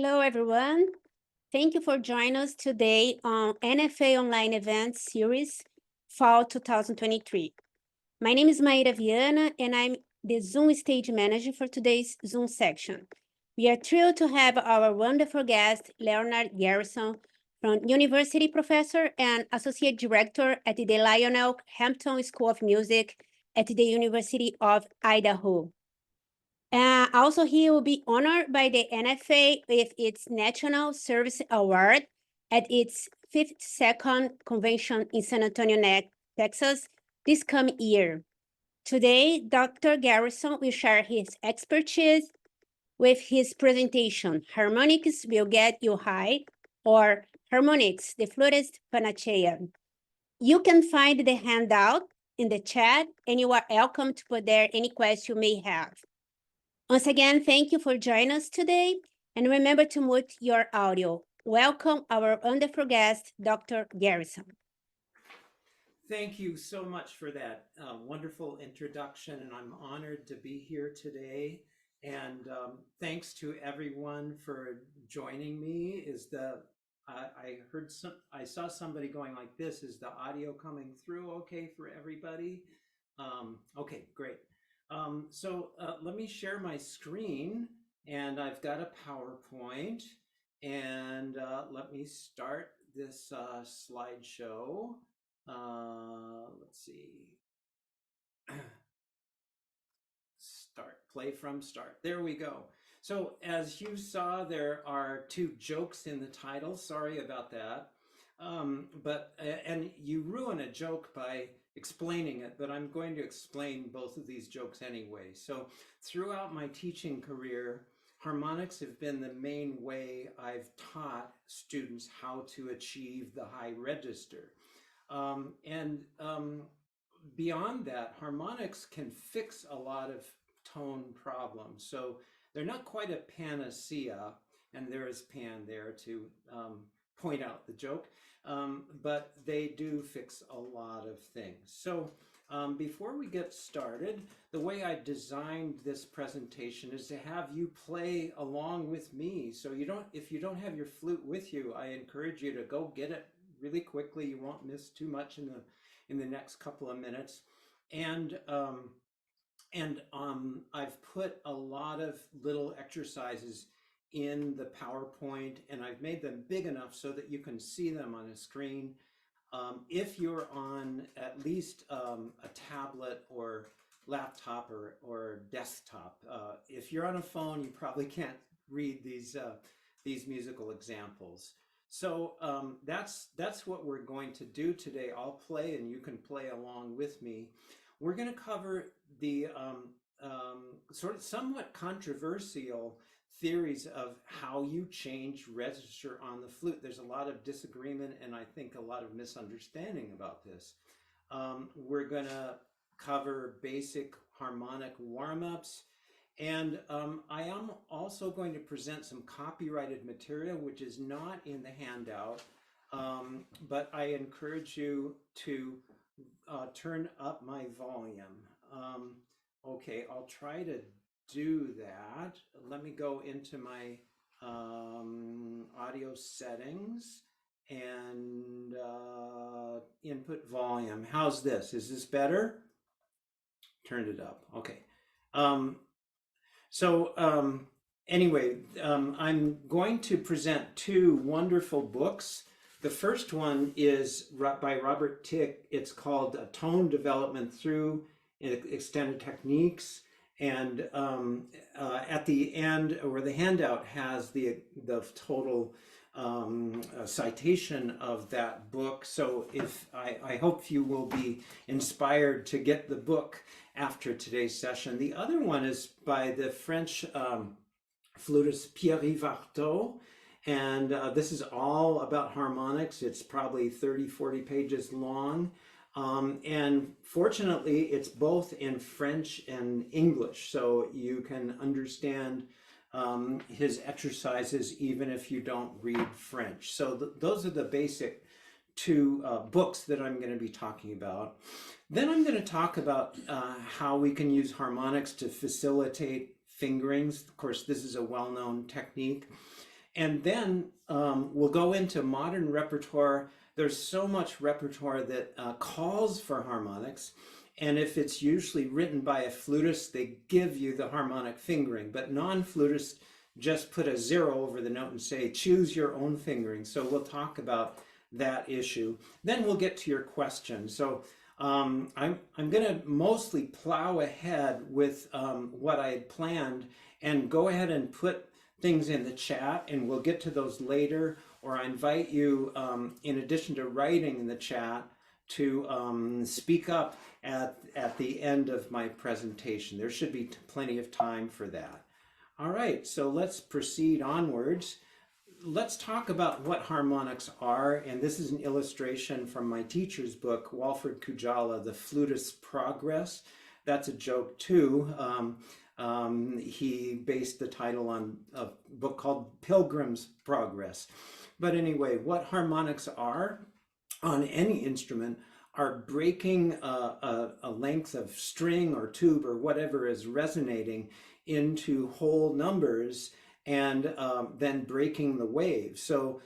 Hello, everyone. Thank you for joining us today on NFA Online Event Series, Fall 2023. My name is Maíra Viana, and I'm the Zoom stage manager for today's Zoom section. We are thrilled to have our wonderful guest, Leonard Garrison, from University Professor and Associate Director at the Lionel Hampton School of Music at the University of Idaho. Also, he will be honored by the NFA with its National Service Award at its 52nd convention in San Antonio, Texas, this coming year. Today, Dr. Garrison will share his expertise with his presentation, Harmonics Will Get You High, or Harmonics, the Flutist Panacea. You can find the handout in the chat, and you are welcome to put there any questions you may have. Once again, thank you for joining us today, and remember to mute your audio. Welcome our wonderful guest, Dr. Garrison. Thank you so much for that wonderful introduction, and I'm honored to be here today. And thanks to everyone for joining me. I saw somebody going like this. Is the audio coming through okay for everybody? Okay, great. So let me share my screen, and I've got a PowerPoint, and let me start this slideshow. Let's see. Play from start. There we go. So as you saw, there are two jokes in the title. Sorry about that. And you ruin a joke by explaining it, but I'm going to explain both of these jokes anyway. So throughout my teaching career, harmonics have been the main way I've taught students how to achieve the high register. Beyond that, harmonics can fix a lot of tone problems. So they're not quite a panacea, and there is pan there to point out the joke, but they do fix a lot of things. So before we get started, the way I designed this presentation is to have you play along with me. So if you don't have your flute with you, I encourage you to go get it really quickly. You won't miss too much in the next couple of minutes. And I've put a lot of little exercises in the PowerPoint, and I've made them big enough so that you can see them on a screen. If you're on at least a tablet or laptop or desktop, if you're on a phone, you probably can't read these musical examples. So that's what we're going to do today. I'll play and you can play along with me. We're going to cover the sort of somewhat controversial theories of how you change register on the flute. There's a lot of disagreement and I think a lot of misunderstanding about this. We're going to cover basic harmonic warm-ups. And I am also going to present some copyrighted material, which is not in the handout, but I encourage you to turn up my volume. Okay, I'll try to do that. Let me go into my audio settings and input volume. How's this? Is this better? Turned it up. Okay. Anyway, I'm going to present two wonderful books. The first one is by Robert Tick. It's called Tone Development Through Extended Techniques. And at the end, or the handout has the total citation of that book. So I hope you will be inspired to get the book after today's session. The other one is by the French flutist Pierre-Yves Artaud, and this is all about harmonics. It's probably 30-40 pages long, and fortunately it's both in French and English, so you can understand his exercises even if you don't read French. So those are the basic two books that I'm going to be talking about. Then I'm going to talk about how we can use harmonics to facilitate fingerings. Of course, this is a well-known technique. And then we'll go into modern repertoire. There's so much repertoire that calls for harmonics. And if it's usually written by a flutist, they give you the harmonic fingering. But non-flutists just put a 0 over the note and say, choose your own fingering. So we'll talk about that issue. Then we'll get to your question. So I'm going to mostly plow ahead with what I had planned and go ahead and put things in the chat, and we'll get to those later. Or I invite you, in addition to writing in the chat, to speak up at the end of my presentation. There should be plenty of time for that. All right, so let's proceed onwards. Let's talk about what harmonics are, and this is an illustration from my teacher's book, Walford Kujala, The Flutist's Progress. That's a joke too. He based the title on a book called Pilgrim's Progress. But anyway, what harmonics are on any instrument are breaking a length of string or tube or whatever is resonating into whole numbers and then breaking the wave. So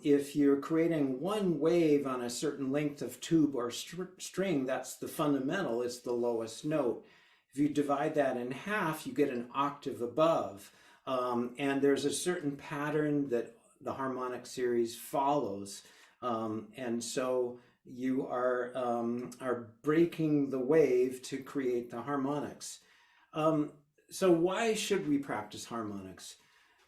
if you're creating one wave on a certain length of tube or string, that's the fundamental, it's the lowest note. If you divide that in half, you get an octave above. And there's a certain pattern that the harmonic series follows. And so you are breaking the wave to create the harmonics. So why should we practice harmonics?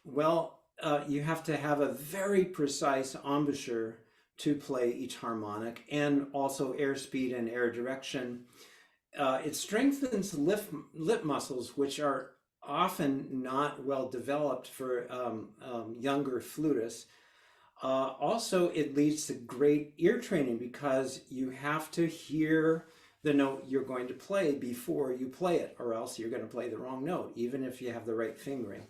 Well, you have to have a very precise embouchure to play each harmonic, and also airspeed and air direction. It strengthens lip muscles, which are often not well developed for younger flutists. Also, it leads to great ear training because you have to hear the note you're going to play before you play it, or else you're going to play the wrong note, even if you have the right fingering.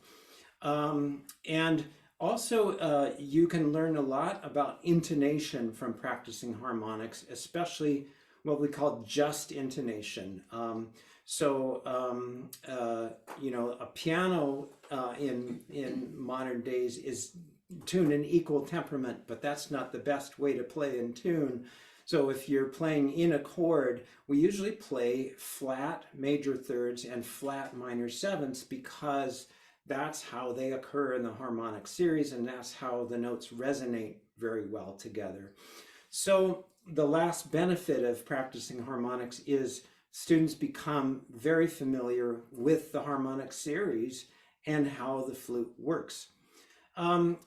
And also, you can learn a lot about intonation from practicing harmonics, especially what we call just intonation. You know, a piano in modern days is tuned in equal temperament, but that's not the best way to play in tune. So if you're playing in a chord, we usually play flat major thirds and flat minor sevenths because that's how they occur in the harmonic series, and that's how the notes resonate very well together. So the last benefit of practicing harmonics is students become very familiar with the harmonic series and how the flute works.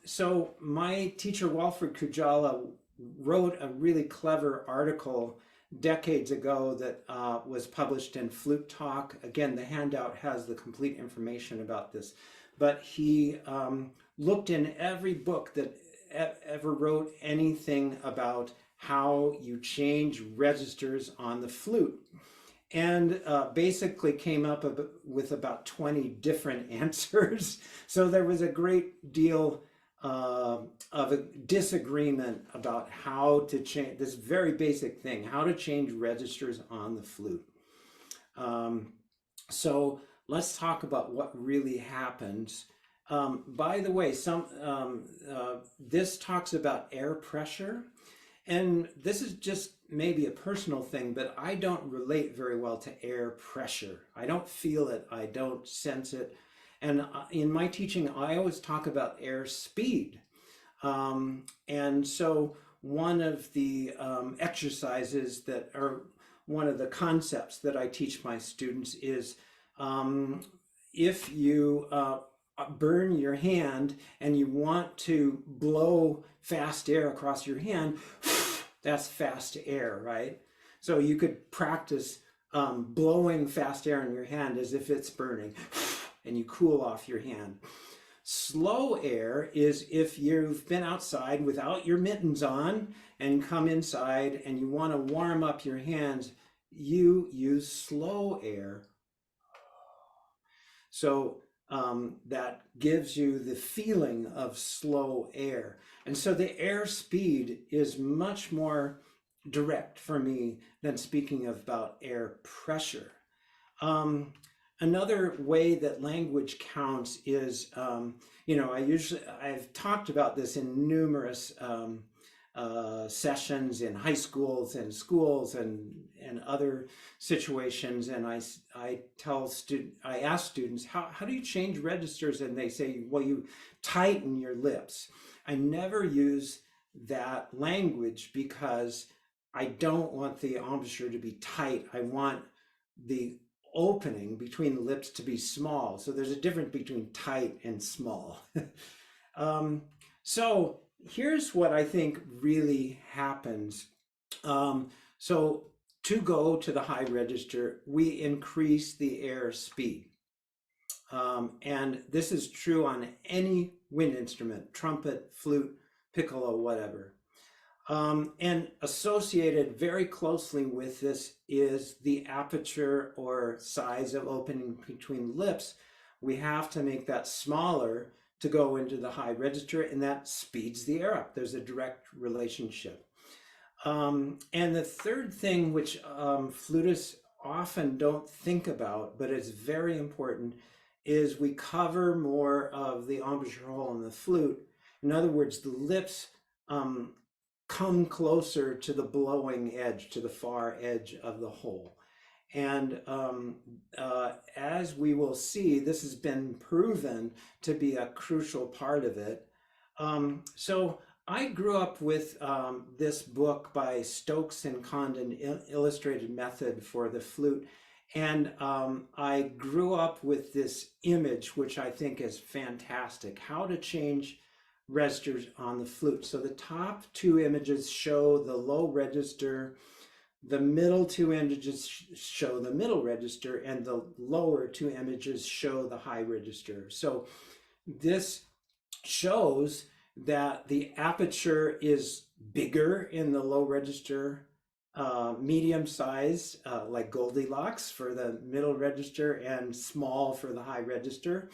So my teacher, Walford Kujala, wrote a really clever article decades ago that was published in Flute Talk. Again, the handout has the complete information about this, but he looked in every book that ever wrote anything about how you change registers on the flute, and basically came up with about 20 different answers. So there was a great deal of a disagreement about how to change this very basic thing, how to change registers on the flute. So let's talk about what really happens. By the way, this talks about air pressure. And this is just maybe a personal thing, but I don't relate very well to air pressure. I don't feel it. I don't sense it. And in my teaching, I always talk about air speed. And so one of the exercises that are one of the concepts that I teach my students is if you burn your hand and you want to blow fast air across your hand, that's fast air, right? So you could practice blowing fast air in your hand as if it's burning, and you cool off your hand. Slow air is if you've been outside without your mittens on and come inside and you want to warm up your hands, you use slow air. So that gives you the feeling of slow air. And so the air speed is much more direct for me than speaking about air pressure. another way that language counts is, I've talked about this in numerous sessions in high schools and schools and other situations. And I ask students, how do you change registers? And they say, well, you tighten your lips. I never use that language because I don't want the embouchure to be tight. I want the opening between the lips to be small. So there's a difference between tight and small. So here's what I think really happens. So to go to the high register, we increase the air speed. And this is true on any wind instrument, trumpet, flute, piccolo, whatever. And associated very closely with this is the aperture or size of opening between lips. We have to make that smaller to go into the high register, and that speeds the air up. There's a direct relationship. And the third thing, which flutists often don't think about, but it's very important, is we cover more of the embouchure hole in the flute. In other words, the lips come closer to the blowing edge, to the far edge of the hole. And as we will see, this has been proven to be a crucial part of it. So I grew up with this book by Stokes and Condon, Illustrated Method for the Flute. And I grew up with this image, which I think is fantastic, how to change registers on the flute. So the top two images show the low register, the middle two images show the middle register, and the lower two images show the high register. So this shows that the aperture is bigger in the low register, medium size, like Goldilocks for the middle register, and small for the high register.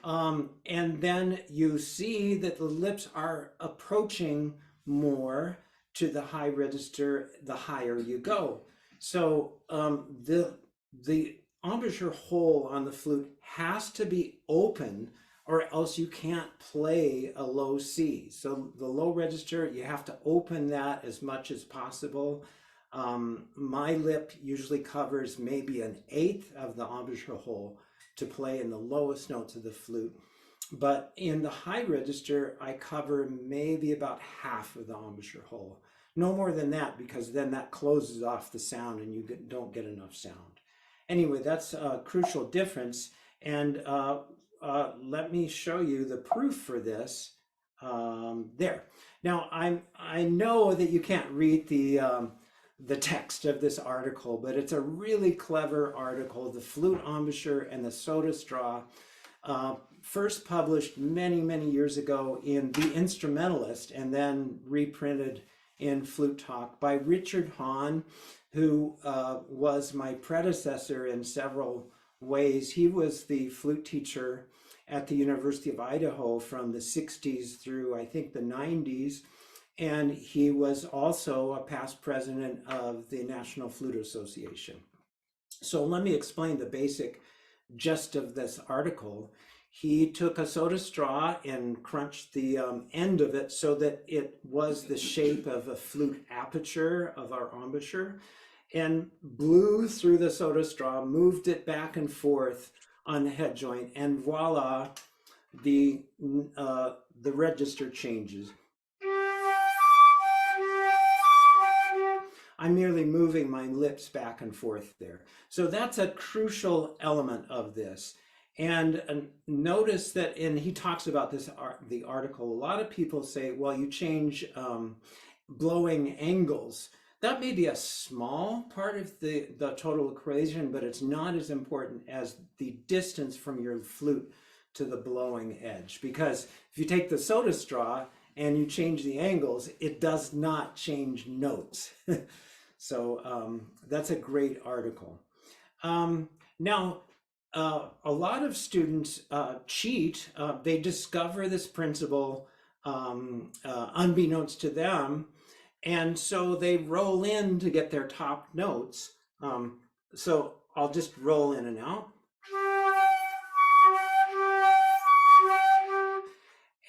And then you see that the lips are approaching more to the high register the higher you go. So the embouchure hole on the flute has to be open, or else you can't play a low C. So the low register, you have to open that as much as possible. My lip usually covers maybe an eighth of the embouchure hole to play in the lowest notes of the flute. But in the high register, I cover maybe about half of the embouchure hole. No more than that, because then that closes off the sound and you don't get enough sound. Anyway, that's a crucial difference. And let me show you the proof for this there. Now, I know that you can't read the text of this article, but it's a really clever article, The Flute Embouchure and the Soda Straw, first published many, many years ago in The Instrumentalist and then reprinted in Flute Talk by Richard Hahn, who was my predecessor in several ways. He was the flute teacher at the University of Idaho from the 60s through, I think, the 90s. And he was also a past president of the National Flute Association. So let me explain the basic gist of this article. He took a soda straw and crunched the end of it so that it was the shape of a flute aperture of our embouchure, and blew through the soda straw, moved it back and forth on the head joint, and voila, the register changes. I'm merely moving my lips back and forth there. So that's a crucial element of this. And notice that, and he talks about this, the article, a lot of people say, well, you change blowing angles. That may be a small part of the total equation, but it's not as important as the distance from your flute to the blowing edge. Because if you take the soda straw and you change the angles, it does not change notes. So that's a great article. Now, a lot of students cheat. They discover this principle unbeknownst to them, and so they roll in to get their top notes. So I'll just roll in and out.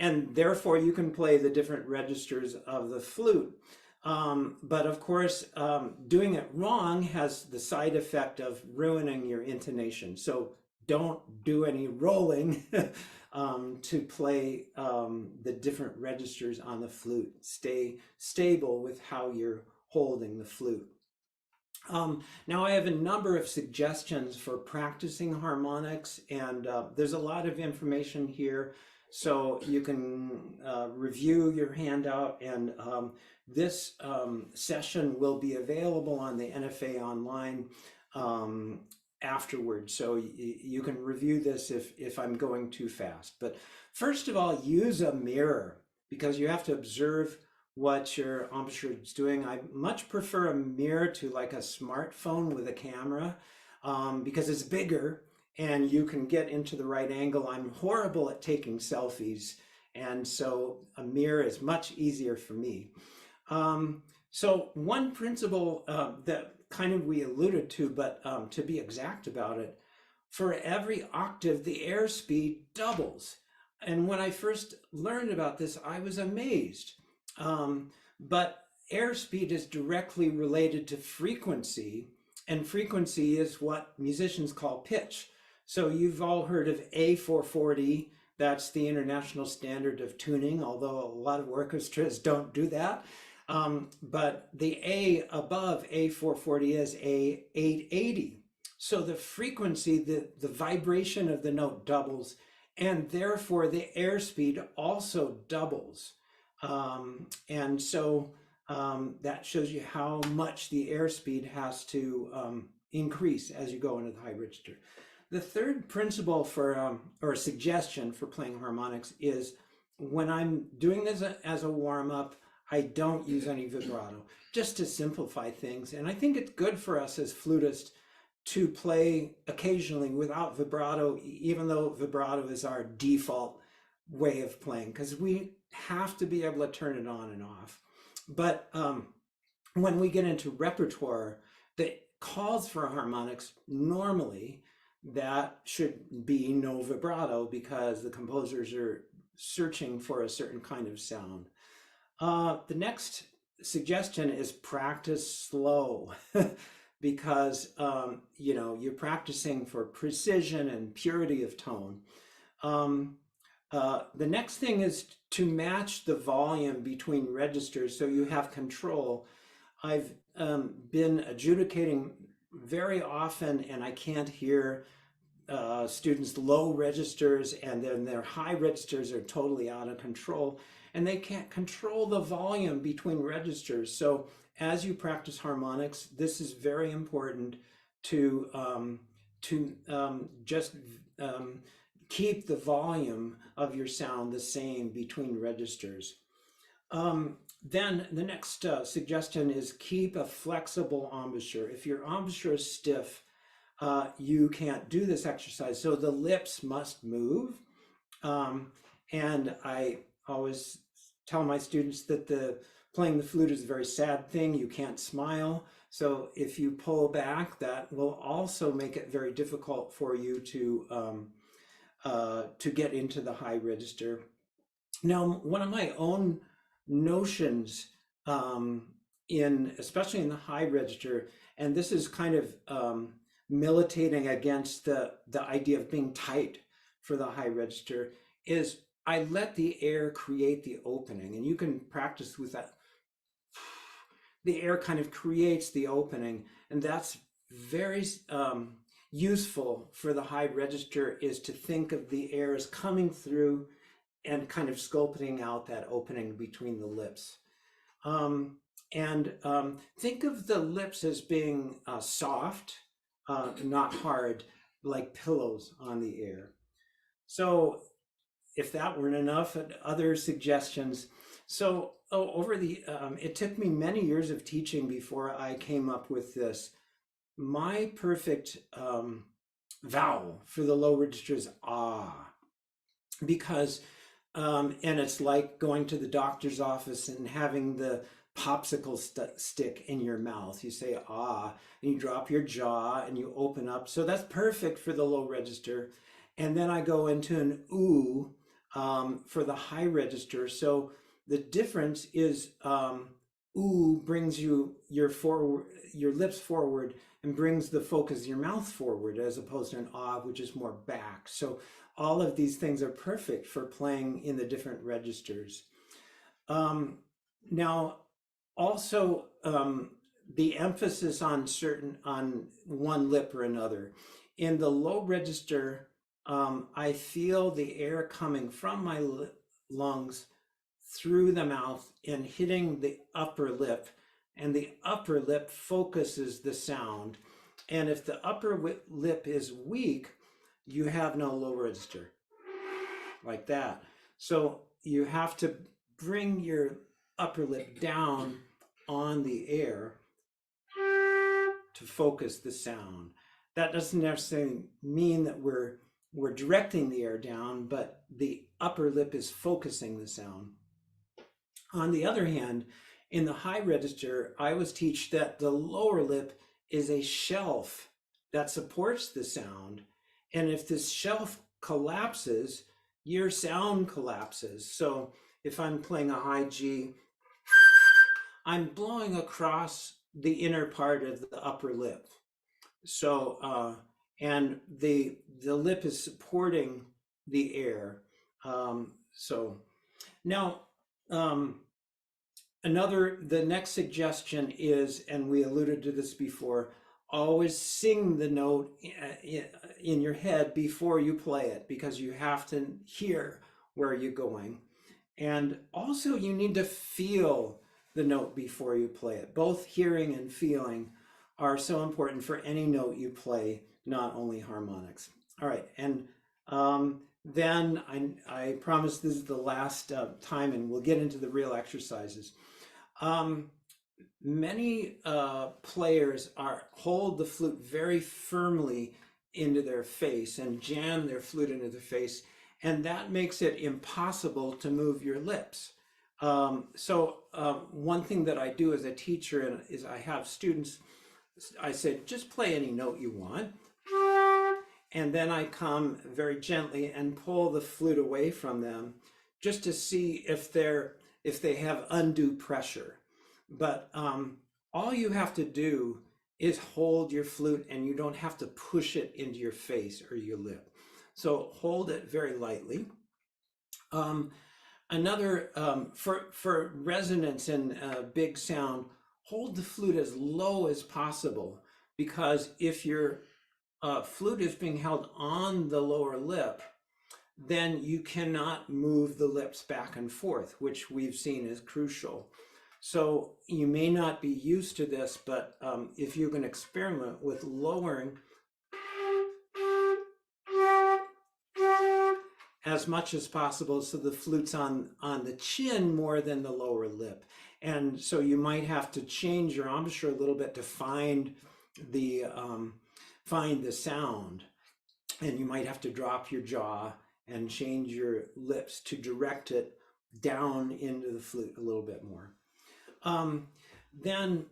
and therefore you can play the different registers of the flute. But of course, doing it wrong has the side effect of ruining your intonation. So don't do any rolling to play the different registers on the flute. Stay stable with how you're holding the flute. Now I have a number of suggestions for practicing harmonics, and there's a lot of information here, so you can review your handout, and this session will be available on the NFA online afterwards, so you can review this if I'm going too fast. But first of all, use a mirror, because you have to observe what your embouchure is doing. I much prefer a mirror to like a smartphone with a camera, because it's bigger and you can get into the right angle. I'm horrible at taking selfies, and so a mirror is much easier for me. So one principle that kind of we alluded to, but to be exact about it, for every octave, the airspeed doubles. And when I first learned about this, I was amazed. But airspeed is directly related to frequency, and frequency is what musicians call pitch. So you've all heard of A440. That's the international standard of tuning, although a lot of orchestras don't do that. But the A above A440 is A880. So the frequency, the vibration of the note doubles, and therefore the airspeed also doubles. And so that shows you how much the airspeed has to increase as you go into the high register. The third principle for, or suggestion for playing harmonics is, when I'm doing this as a warm-up, I don't use any vibrato, just to simplify things. And I think it's good for us as flutists to play occasionally without vibrato, even though vibrato is our default way of playing, because we have to be able to turn it on and off. But when we get into repertoire that calls for harmonics, normally that should be no vibrato, because the composers are searching for a certain kind of sound. The next suggestion is practice slow, because you know, you're practicing for precision and purity of tone. The next thing is to match the volume between registers so you have control. I've been adjudicating very often, and I can't hear students' low registers, and then their high registers are totally out of control, and they can't control the volume between registers. So as you practice harmonics, this is very important to just keep the volume of your sound the same between registers. Then the next suggestion is keep a flexible embouchure. If your embouchure is stiff, you can't do this exercise. So the lips must move. And I always tell my students that playing the flute is a very sad thing. You can't smile. So if you pull back, that will also make it very difficult for you to get into the high register. Now, one of my own notions especially in the high register, and this is kind of militating against the idea of being tight for the high register, is I let the air create the opening, and you can practice with that. The air kind of creates the opening, and that's very useful for the high register, is to think of the air as coming through and kind of sculpting out that opening between the lips. Think of the lips as being soft, not hard, like pillows on the air. So if that weren't enough, other suggestions. So it took me many years of teaching before I came up with this. My perfect vowel for the low register is ah, because and it's like going to the doctor's office and having the popsicle stick in your mouth. You say ah, and you drop your jaw and you open up. So that's perfect for the low register. And then I go into an ooh, for the high register. So the difference is ooh brings your lips forward and brings the focus of your mouth forward, as opposed to an ah, which is more back. So all of these things are perfect for playing in the different registers. Now, also the emphasis on one lip or another. In the low register, I feel the air coming from my lungs through the mouth and hitting the upper lip, and the upper lip focuses the sound. And if the upper lip is weak, you have no low register, like that. So you have to bring your upper lip down on the air to focus the sound. That doesn't necessarily mean that we're directing the air down, but the upper lip is focusing the sound. On the other hand, in the high register, I was taught that the lower lip is a shelf that supports the sound. And if this shelf collapses, your sound collapses. So if I'm playing a high G, I'm blowing across the inner part of the upper lip. So, and the lip is supporting the air. So now, the next suggestion is, and we alluded to this before, always sing the note in your head before you play it, because you have to hear where you're going. And also you need to feel the note before you play it. Both hearing and feeling are so important for any note you play, not only harmonics. All right, and then I promise this is the last time, and we'll get into the real exercises. Many players hold the flute very firmly into their face and jam their flute into their face, and that makes it impossible to move your lips. So one thing that I do as a teacher is I have students, I said, just play any note you want. And then I come very gently and pull the flute away from them just to see if they have undue pressure. But all you have to do is hold your flute, and you don't have to push it into your face or your lip. So hold it very lightly. For resonance and big sound, hold the flute as low as possible, because if your flute is being held on the lower lip, then you cannot move the lips back and forth, which we've seen is crucial. So you may not be used to this, but if you can experiment with lowering as much as possible so the flute's on the chin more than the lower lip. And so you might have to change your embouchure a little bit to find the sound. And you might have to drop your jaw and change your lips to direct it down into the flute a little bit more. Then,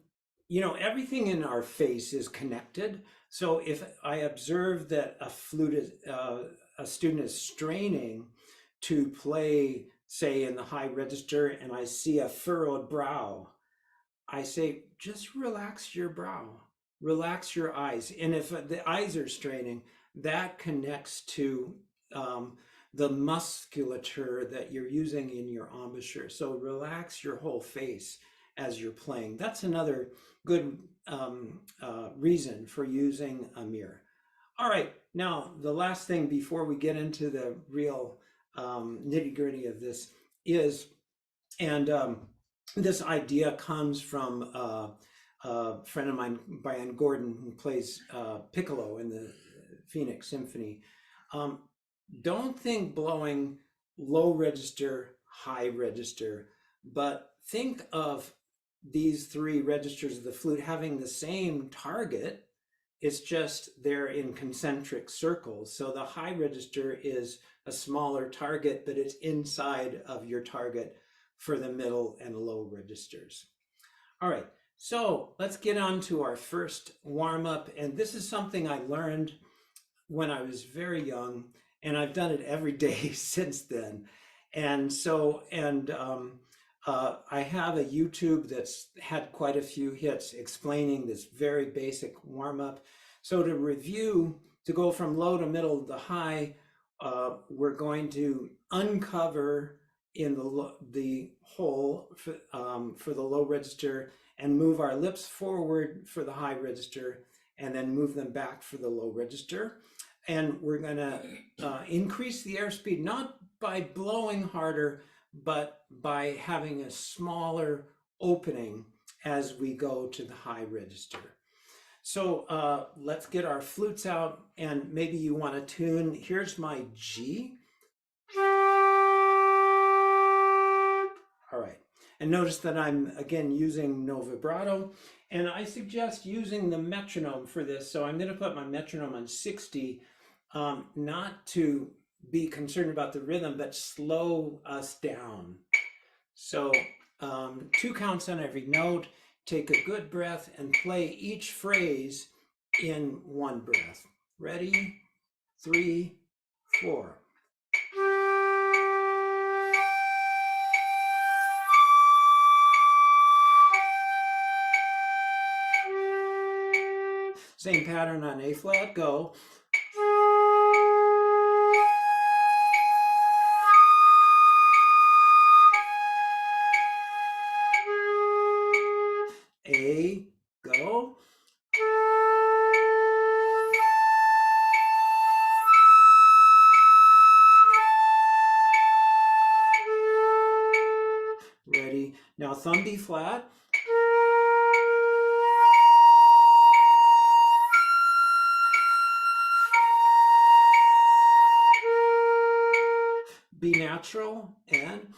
everything in our face is connected. So if I observe that a student is straining to play, say, in the high register, and I see a furrowed brow, I say, just relax your brow, relax your eyes. And if the eyes are straining, that connects to the musculature that you're using in your embouchure. So relax your whole face as you're playing. That's another good reason for using a mirror. All right, now the last thing before we get into the real nitty-gritty of this is, and this idea comes from a friend of mine, Brian Gordon, who plays piccolo in the Phoenix Symphony. Don't think blowing low register, high register, but think of these three registers of the flute having the same target. It's just they're in concentric circles. So the high register is a smaller target, but it's inside of your target for the middle and low registers. All right, so let's get on to our first warm up. And this is something I learned when I was very young. and I've done it every day since then. And so, I have a YouTube that's had quite a few hits explaining this very basic warm up. So to review, to go from low to middle to high, we're going to uncover in the hole for the low register and move our lips forward for the high register and then move them back for the low register. And we're going to increase the airspeed, not by blowing harder, but by having a smaller opening as we go to the high register. So let's get our flutes out, and maybe you want to tune. Here's my G. All right. And notice that I'm, again, using no vibrato. And I suggest using the metronome for this. So I'm going to put my metronome on 60, not to be concerned about the rhythm, but slow us down. So 2 counts on every note. Take a good breath and play each phrase in 1 breath. Ready? 3, 4. Same pattern on A flat, go. A, go. Ready? Now thumb D flat. B natural and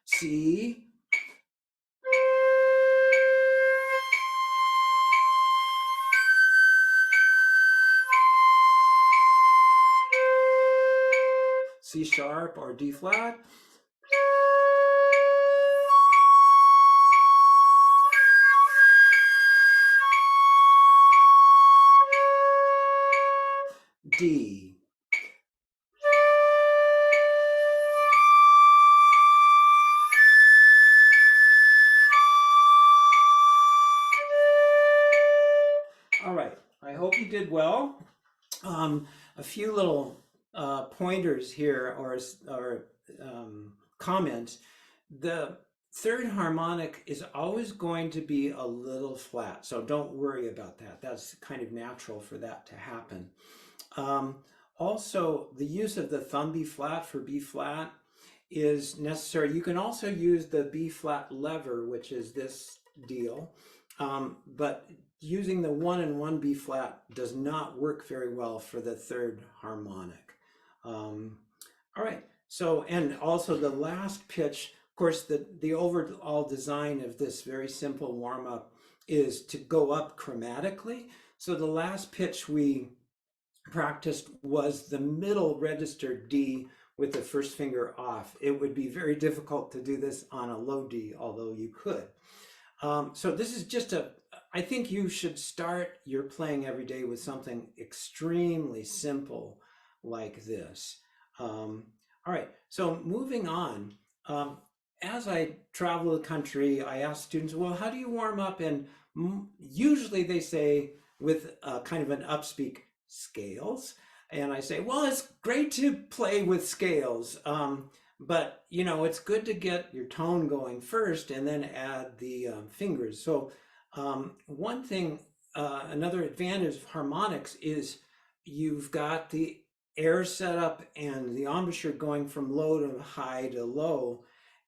C. C sharp or D flat. D. All right, I hope you did well. A few little pointers here or comments. The third harmonic is always going to be a little flat, so don't worry about that. That's kind of natural for that to happen. Also, the use of the thumb B flat for B flat is necessary. You can also use the B flat lever, which is this deal, but using the 1 and 1 B flat does not work very well for the third harmonic. All right, so, and also the last pitch, of course, the overall design of this very simple warm-up is to go up chromatically. So the last pitch we practiced was the middle register D with the first finger off. It would be very difficult to do this on a low D, although you could. So this is just I think you should start your playing every day with something extremely simple like this. All right, so moving on. As I travel the country, I ask students, well, how do you warm up? And usually they say with kind of an upspeak, scales. And I say, well, it's great to play with scales. But, you know, it's good to get your tone going first and then add the fingers. So one thing, another advantage of harmonics is you've got the air setup and the embouchure going from low to high to low,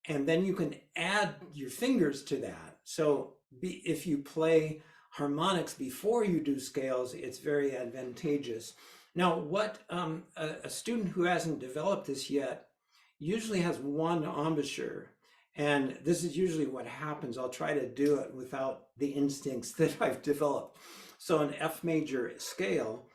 and then you can add your fingers to that. So if you play harmonics before you do scales, it's very advantageous. Now, what a student who hasn't developed this yet usually has 1 embouchure, and this is usually what happens. I'll try to do it without the instincts that I've developed. So an F major scale.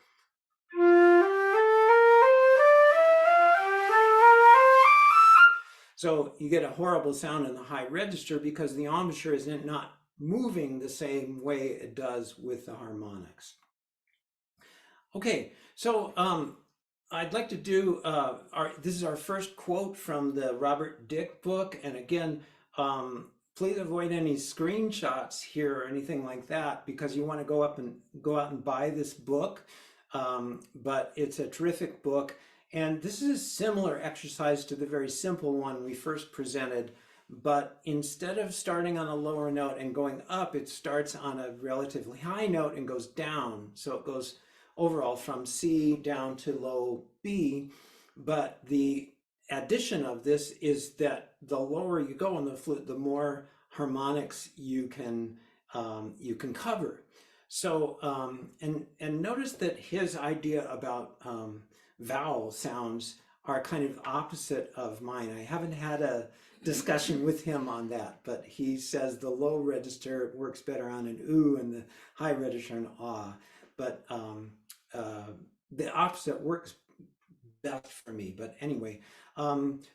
So you get a horrible sound in the high register because the embouchure is not moving the same way it does with the harmonics. Okay, so I'd like to do this is our first quote from the Robert Dick book, and again, please avoid any screenshots here or anything like that because you want to go out and buy this book. But it's a terrific book, and this is a similar exercise to the very simple one we first presented. But instead of starting on a lower note and going up, it starts on a relatively high note and goes down. So it goes overall from C down to low B. But the addition of this is that the lower you go on the flute, the more harmonics you can cover. So and notice that his idea about vowel sounds are kind of opposite of mine. I haven't had a discussion with him on that, but he says the low register works better on an oo and the high register an ah. But the opposite works best for me. But anyway,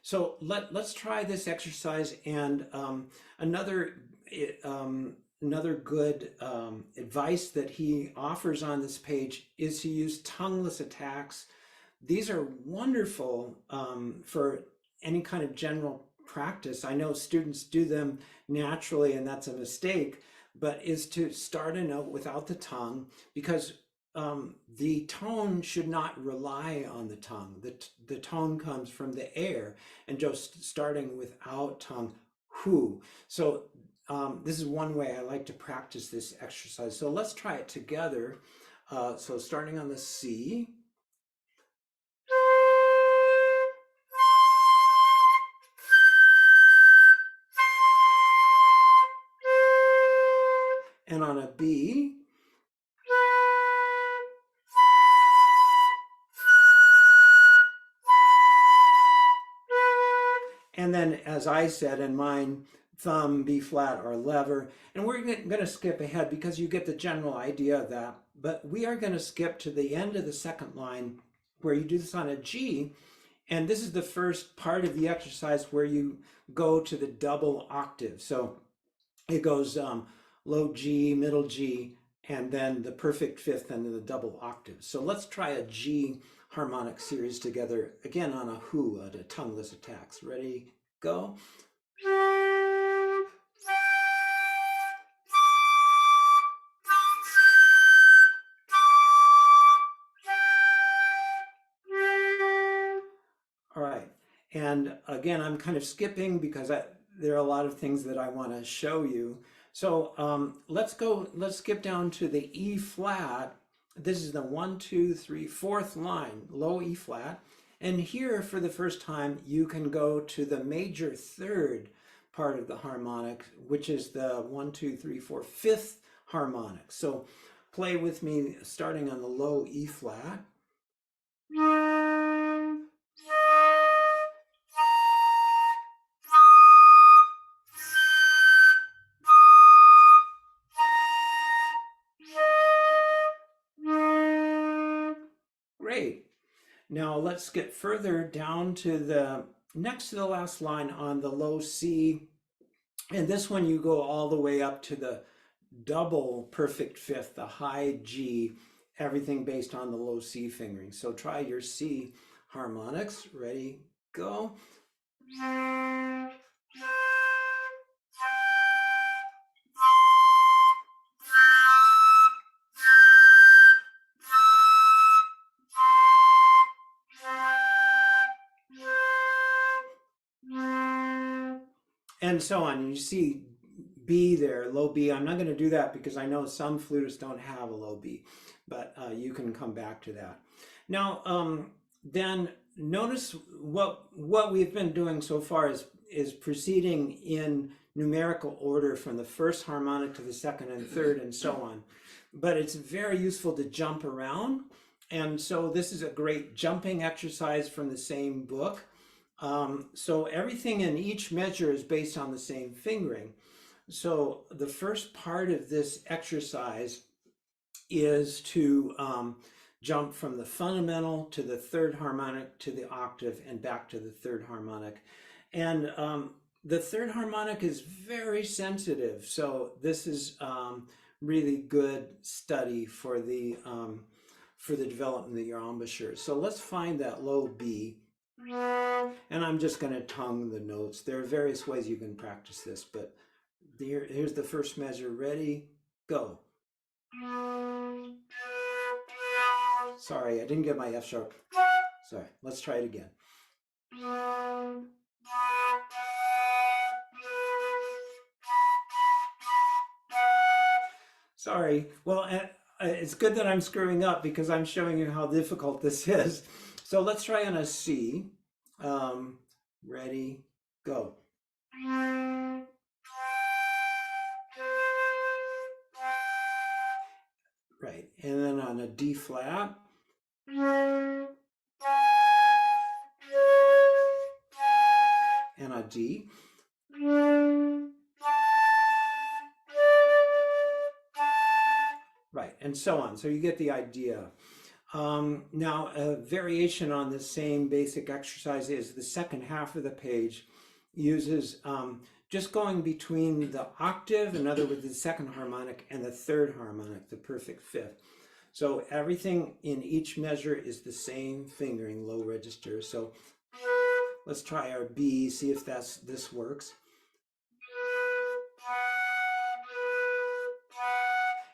so let's try this exercise. And another good advice that he offers on this page is to use tongueless attacks. These are wonderful for any kind of general practice. I know students do them naturally, and that's a mistake, but is to start a note without the tongue, because the tone should not rely on the tongue. The tone comes from the air, and just starting without tongue, who. So this is one way I like to practice this exercise. So let's try it together. So starting on the C. And on a B. And then, as I said in mine, thumb, B flat, or lever. And we're going to skip ahead because you get the general idea of that. But we are going to skip to the end of the second line where you do this on a G. And this is the first part of the exercise where you go to the double octave. So it goes low G, middle G, and then the perfect fifth, and then the double octave. So let's try a G harmonic series together, again on a who, at a tongueless attacks. Ready, go. All right, and again, I'm kind of skipping because there are a lot of things that I want to show you. So let's skip down to the E flat. This is the 1, 2, 3, fourth line, low E flat. And here, for the first time, you can go to the major third part of the harmonic, which is the 1, 2, 3, 4, fifth harmonic. So play with me starting on the low E flat. Great. Now let's get further down to the next to the last line on the low C. And this one you go all the way up to the double perfect fifth, the high G, everything based on the low C fingering. So try your C harmonics. Ready, go. And so on. You see B there, low B. I'm not going to do that because I know some flutists don't have a low B, but you can come back to that. Now, then notice what we've been doing so far is proceeding in numerical order from the first harmonic to the second and third and so on. But it's very useful to jump around. And so this is a great jumping exercise from the same book. So everything in each measure is based on the same fingering. So the first part of this exercise is to jump from the fundamental to the third harmonic to the octave and back to the third harmonic. And the third harmonic is very sensitive. So this is really good study for the development of your embouchure. So let's find that low B. And I'm just going to tongue the notes. There are various ways you can practice this, but here's the first measure. Ready, go. Sorry, I didn't get my F sharp. Sorry, let's try it again. Sorry. Well, it's good that I'm screwing up because I'm showing you how difficult this is. So let's try on a C. Ready, go. Right, and then on a D flat. And a D. Right, and so on. So you get the idea. Now, a variation on the same basic exercise is the second half of the page uses just going between the octave, in other words, the second harmonic, and the third harmonic, the perfect fifth. So everything in each measure is the same fingering, low register. So let's try our B, see if this works.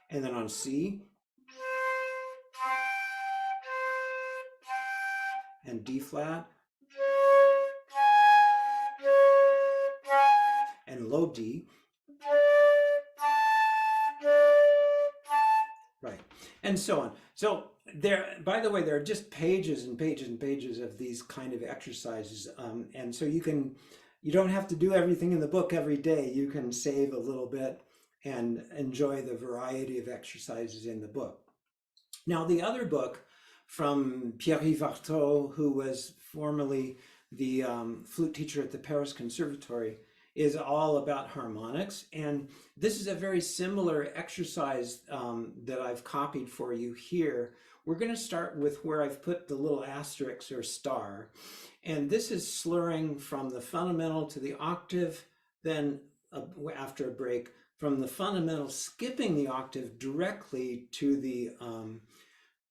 And then on C. And D flat. And low D. Right, and so on. So there, by the way, there are just pages and pages and pages of these kind of exercises, and so you don't have to do everything in the book every day. You can save a little bit and enjoy the variety of exercises in the book. Now, the other book from Pierre-Yves Artaud, who was formerly the flute teacher at the Paris Conservatory, is all about harmonics. And this is a very similar exercise that I've copied for you here. We're going to start with where I've put the little asterisk or star. And this is slurring from the fundamental to the octave, then after a break, from the fundamental, skipping the octave directly to the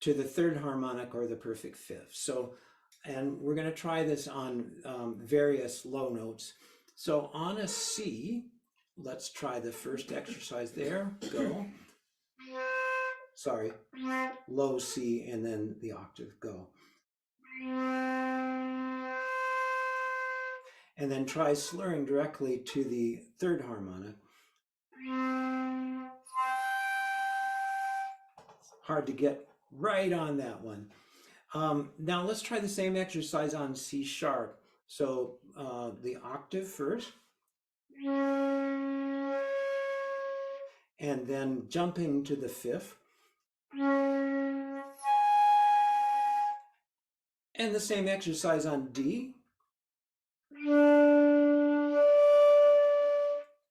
third harmonic or the perfect fifth. So, and we're going to try this on various low notes. So on a C, let's try the first exercise there. Go. Sorry, low C and then the octave. Go. And then try slurring directly to the third harmonic. Hard to get right on that one. Now let's try the same exercise on C sharp. So the octave first. And then jumping to the fifth. And the same exercise on D.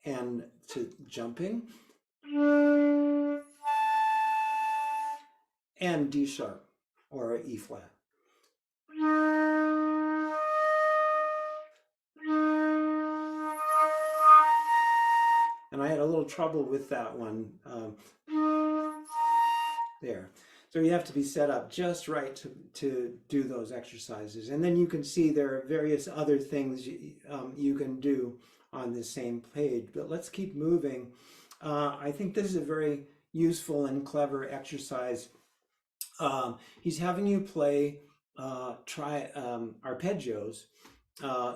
And to jumping. And D sharp or E flat. And I had a little trouble with that one there. So you have to be set up just right to do those exercises. And then you can see there are various other things you can do on the same page. But let's keep moving. I think this is a very useful and clever exercise. He's having you play, try arpeggios.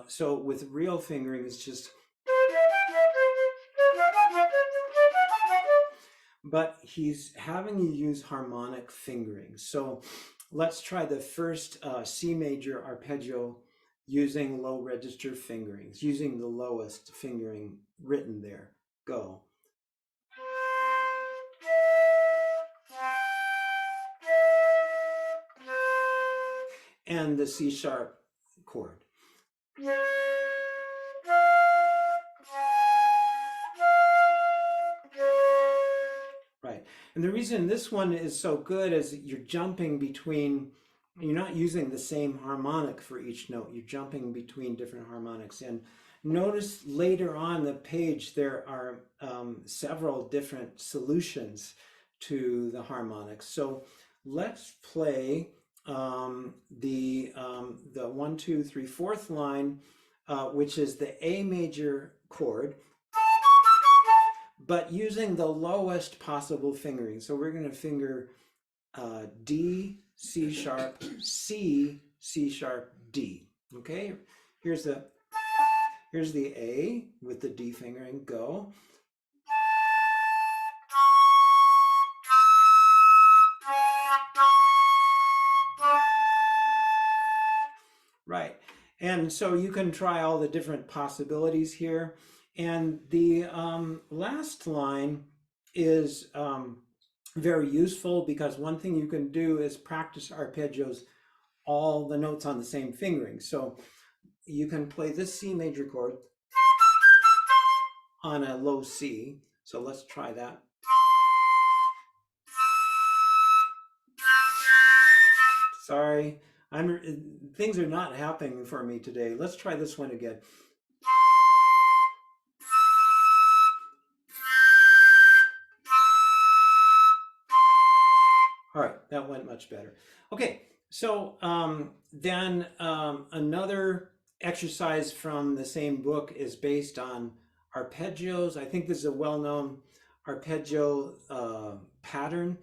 So with real fingering, it's just, but he's having you use harmonic fingering. So let's try the first C major arpeggio using low register fingerings, using the lowest fingering written there. Go. And the C sharp chord. Right, and the reason this one is so good is you're jumping between you're not using the same harmonic for each note. You're jumping between different harmonics. And notice later on the page there are several different solutions to the harmonics. So let's play the 1, 2, 3, 4th line, which is the A major chord, but using the lowest possible fingering. So we're going to finger D, C sharp, C, C sharp, D. Okay, here's the A with the D fingering. Go. Right, and so you can try all the different possibilities here. And the last line is very useful because one thing you can do is practice arpeggios, all the notes on the same fingering. So you can play this C major chord on a low C. So let's try that. Sorry, things are not happening for me today. Let's try this one again. All right, that went much better. Okay, so then another exercise from the same book is based on arpeggios. I think this is a well-known arpeggio pattern.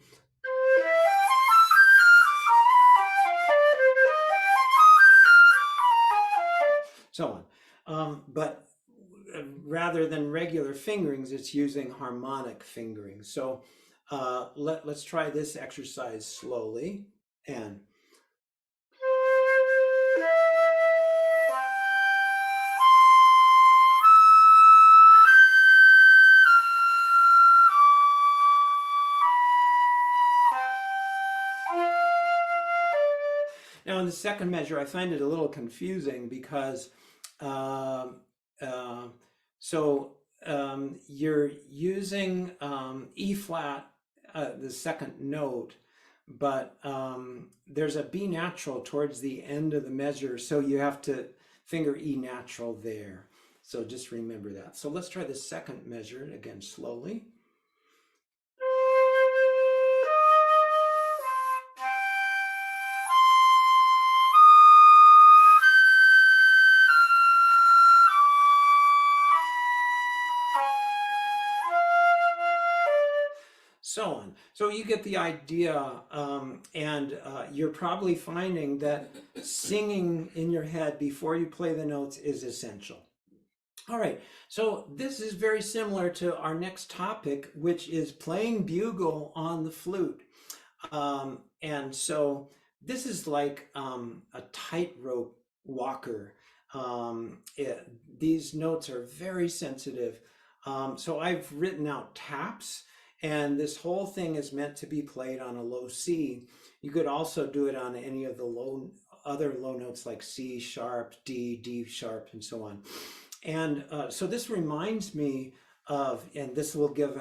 So on. But rather than regular fingerings, it's using harmonic fingering. So let's try this exercise slowly. And now in the second measure, I find it a little confusing because you're using E flat, the second note, but there's a B natural towards the end of the measure, so you have to finger E natural there. So just remember that. So let's try the second measure again slowly. So on. So you get the idea, and you're probably finding that singing in your head before you play the notes is essential. All right, so this is very similar to our next topic, which is playing bugle on the flute. And so this is like a tightrope walker. These notes are very sensitive. So I've written out taps, and this whole thing is meant to be played on a low C. You could also do it on any of the other low notes like C sharp, D, D sharp, and so on. And so this reminds me of, and this will give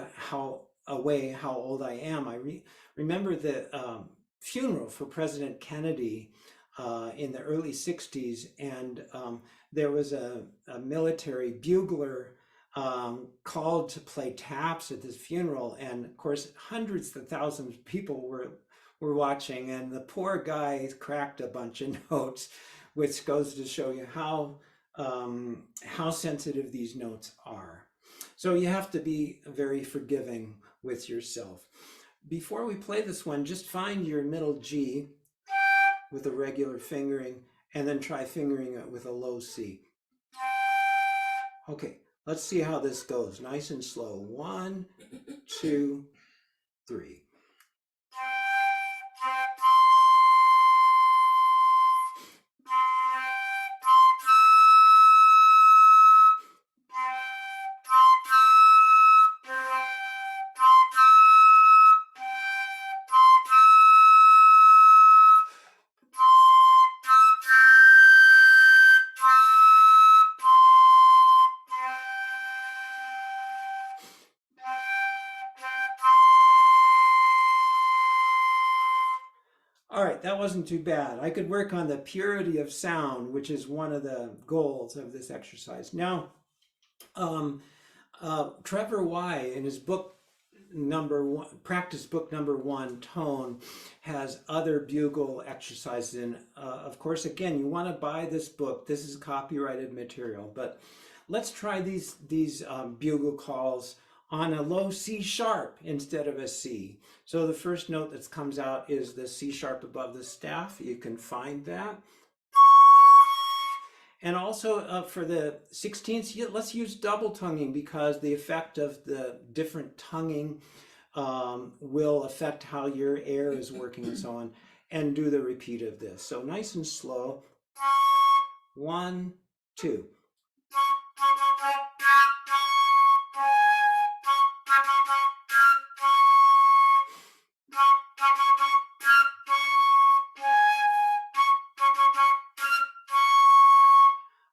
away how old I am. I remember the funeral for President Kennedy in the early 60s, and there was a military bugler called to play taps at this funeral, and of course hundreds of thousands of people were watching, and the poor guy cracked a bunch of notes, which goes to show you how sensitive these notes are. So you have to be very forgiving with yourself. Before we play this one, just find your middle G with a regular fingering, and then try fingering it with a low C. Okay, let's see how this goes. Nice and slow. 1, 2, 3. that wasn't too bad. I could work on the purity of sound, which is one of the goals of this exercise. Now, Trevor Y, in his book practice book #1, Tone, has other bugle exercises. And of course, again, you want to buy this book. This is copyrighted material, but let's try these bugle calls on a low C sharp instead of a C. So the first note that comes out is the C sharp above the staff. You can find that. And also for the 16ths, let's use double tonguing, because the effect of the different tonguing will affect how your air is working and so on. And do the repeat of this. So nice and slow. 1, 2.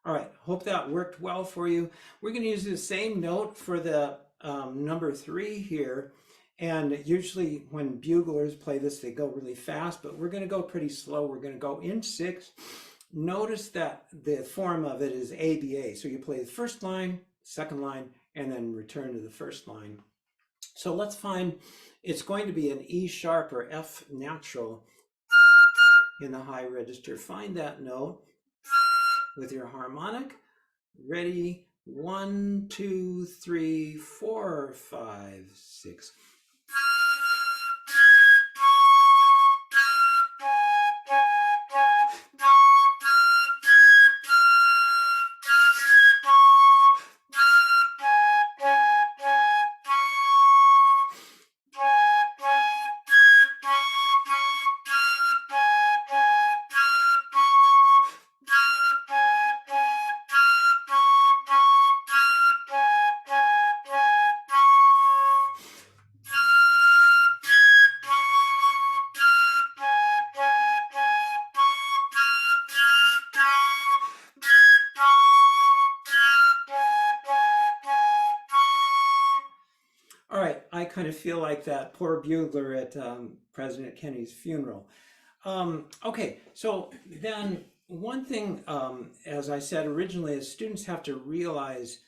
All right, hope that worked well for you. We're going to use the same note for the #3 here. And usually when buglers play this, they go really fast, but we're going to go pretty slow. We're going to go in 6. Notice that the form of it is ABA. So you play the first line, second line, and then return to the first line. So let's find, it's going to be an E sharp or F natural in the high register. Find that note with your harmonic. Ready? 1, 2, 3, 4, 5, 6. All right, I kind of feel like that poor bugler at President Kennedy's funeral. Okay, so then one thing, as I said originally, is students have to realize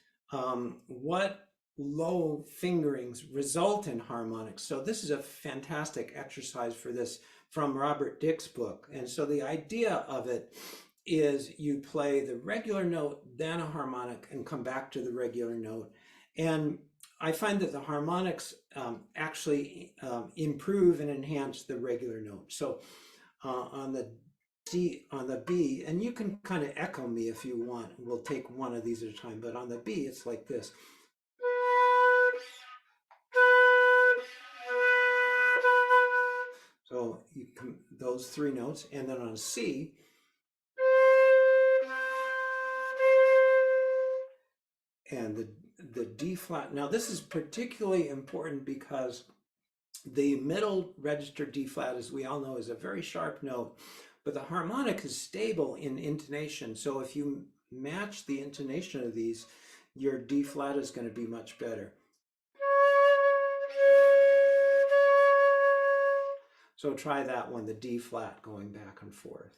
what low fingerings result in harmonics. So this is a fantastic exercise for this from Robert Dick's book. And so the idea of it is you play the regular note, then a harmonic, and come back to the regular note. And I find that the harmonics actually improve and enhance the regular note. So on the D, on the B, and you can kind of echo me if you want. We'll take one of these at a time, but on the B, it's like this. So you can, those 3 notes, and then on C, and the D flat. Now this is particularly important because the middle register D flat, as we all know, is a very sharp note, but the harmonic is stable in intonation. So if you match the intonation of these, your D flat is going to be much better. So try that one, the D flat, going back and forth.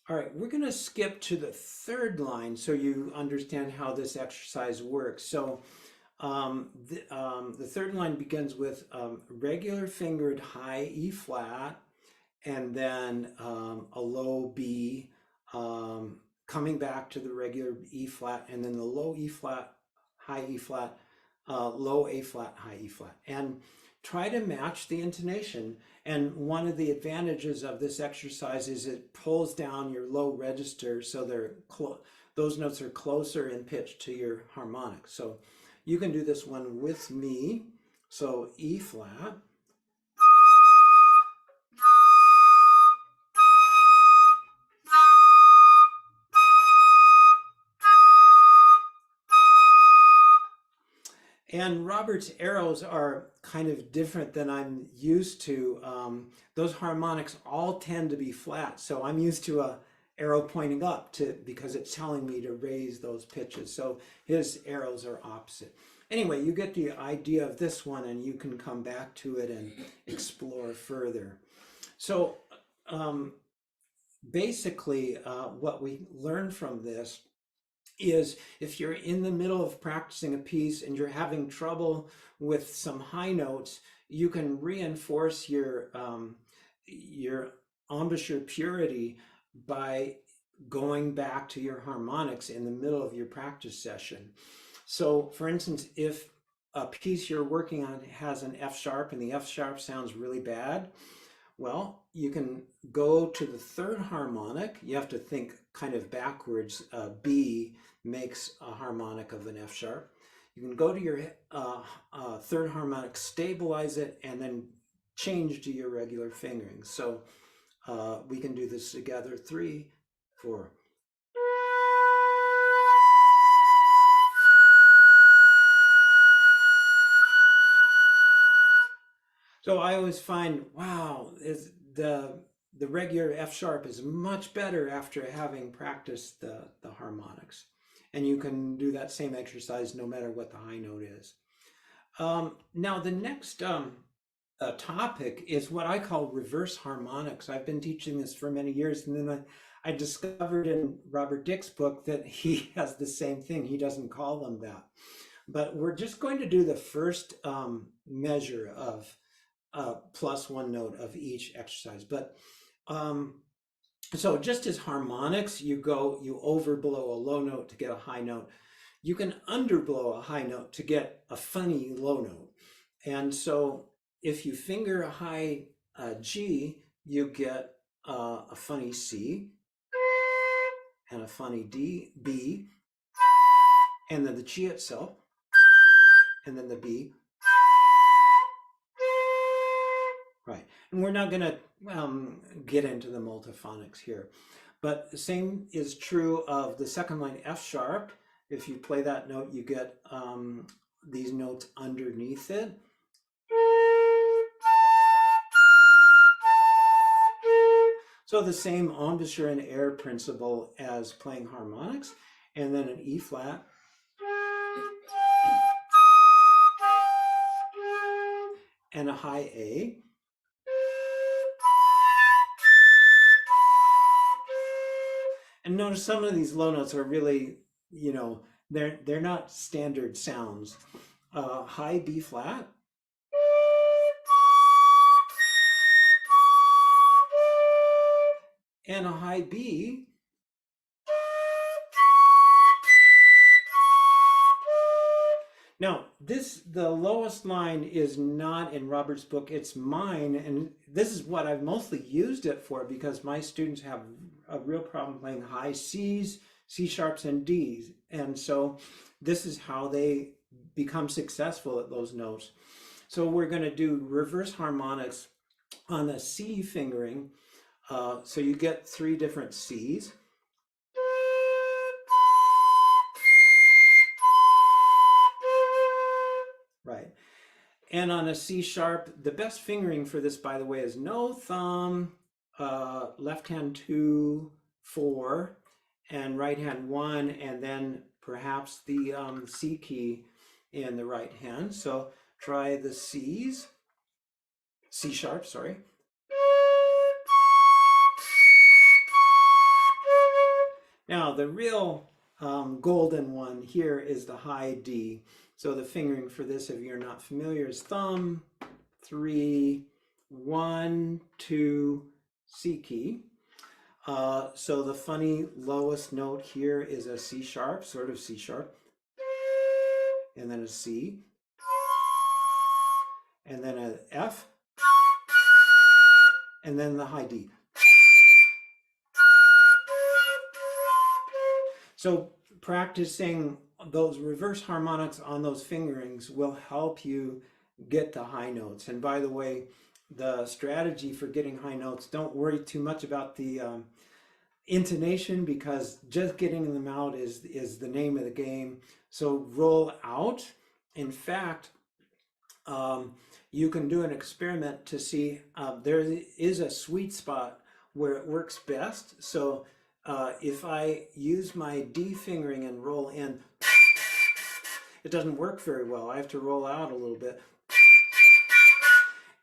All right, we're going to skip to the 3rd line so you understand how this exercise works. So the 3rd line begins with regular fingered high E flat, and then a low B, coming back to the regular E flat, and then the low E flat, high E flat, low A flat, high E flat, and try to match the intonation. And one of the advantages of this exercise is it pulls down your low register, so those notes are closer in pitch to your harmonic. So you can do this one with me. So E flat, and Robert's arrows are kind of different than I'm used to. Those harmonics all tend to be flat, so I'm used to a arrow pointing up because it's telling me to raise those pitches. So his arrows are opposite. anyway, you get the idea of this one, and you can come back to it and explore further. So basically, what we learn from this is if you're in the middle of practicing a piece and you're having trouble with some high notes, you can reinforce your embouchure purity by going back to your harmonics in the middle of your practice session. So for instance, if a piece you're working on has an F sharp and the F sharp sounds really bad, well, you can go to the third harmonic. You have to think kind of backwards. B makes a harmonic of an F sharp. You can go to your third harmonic, stabilize it, and then change to your regular fingering. So we can do this together. 3, 4. So I always find, wow, is the regular F sharp is much better after having practiced the harmonics. And you can do that same exercise no matter what the high note is. Now the next topic is what I call reverse harmonics. I've been teaching this for many years, and then I discovered in Robert Dick's book that he has the same thing. He doesn't call them that. But we're just going to do the first measure of plus one note of each exercise. But so just as harmonics, you overblow a low note to get a high note. You can underblow a high note to get a funny low note. And so if you finger a high G, you get a funny C and a funny D, B, and then the G itself, and then the B. Right, and we're not going to get into the multiphonics here, but the same is true of the second line F sharp. If you play that note, you get these notes underneath it. So the same embouchure and air principle as playing harmonics, and then an E flat. And a high A. And notice some of these low notes are really, they're not standard sounds. High B flat. And a high B. Now, the lowest line is not in Robert's book, it's mine, and this is what I've mostly used it for because my students have a real problem playing high C's, C sharps, and D's, and so this is how they become successful at those notes. So we're going to do reverse harmonics on the C fingering, so you get 3 different C's. Right. And on a C sharp, the best fingering for this, by the way, is no thumb, left hand 2, 4, and right hand 1, and then perhaps the C key in the right hand. So try the C's, C sharp, sorry. Now the real golden one here is the high D. So the fingering for this, if you're not familiar, is thumb, 3, 1, 2, C key. So the funny lowest note here is a C sharp, sort of C sharp, and then a C, and then an F, and then the high D. So practicing those reverse harmonics on those fingerings will help you get the high notes. And by the way, the strategy for getting high notes, don't worry too much about the intonation, because just getting them out is the name of the game. So roll out. In fact, you can do an experiment to see there is a sweet spot where it works best. So if I use my D fingering and roll in, it doesn't work very well. I have to roll out a little bit.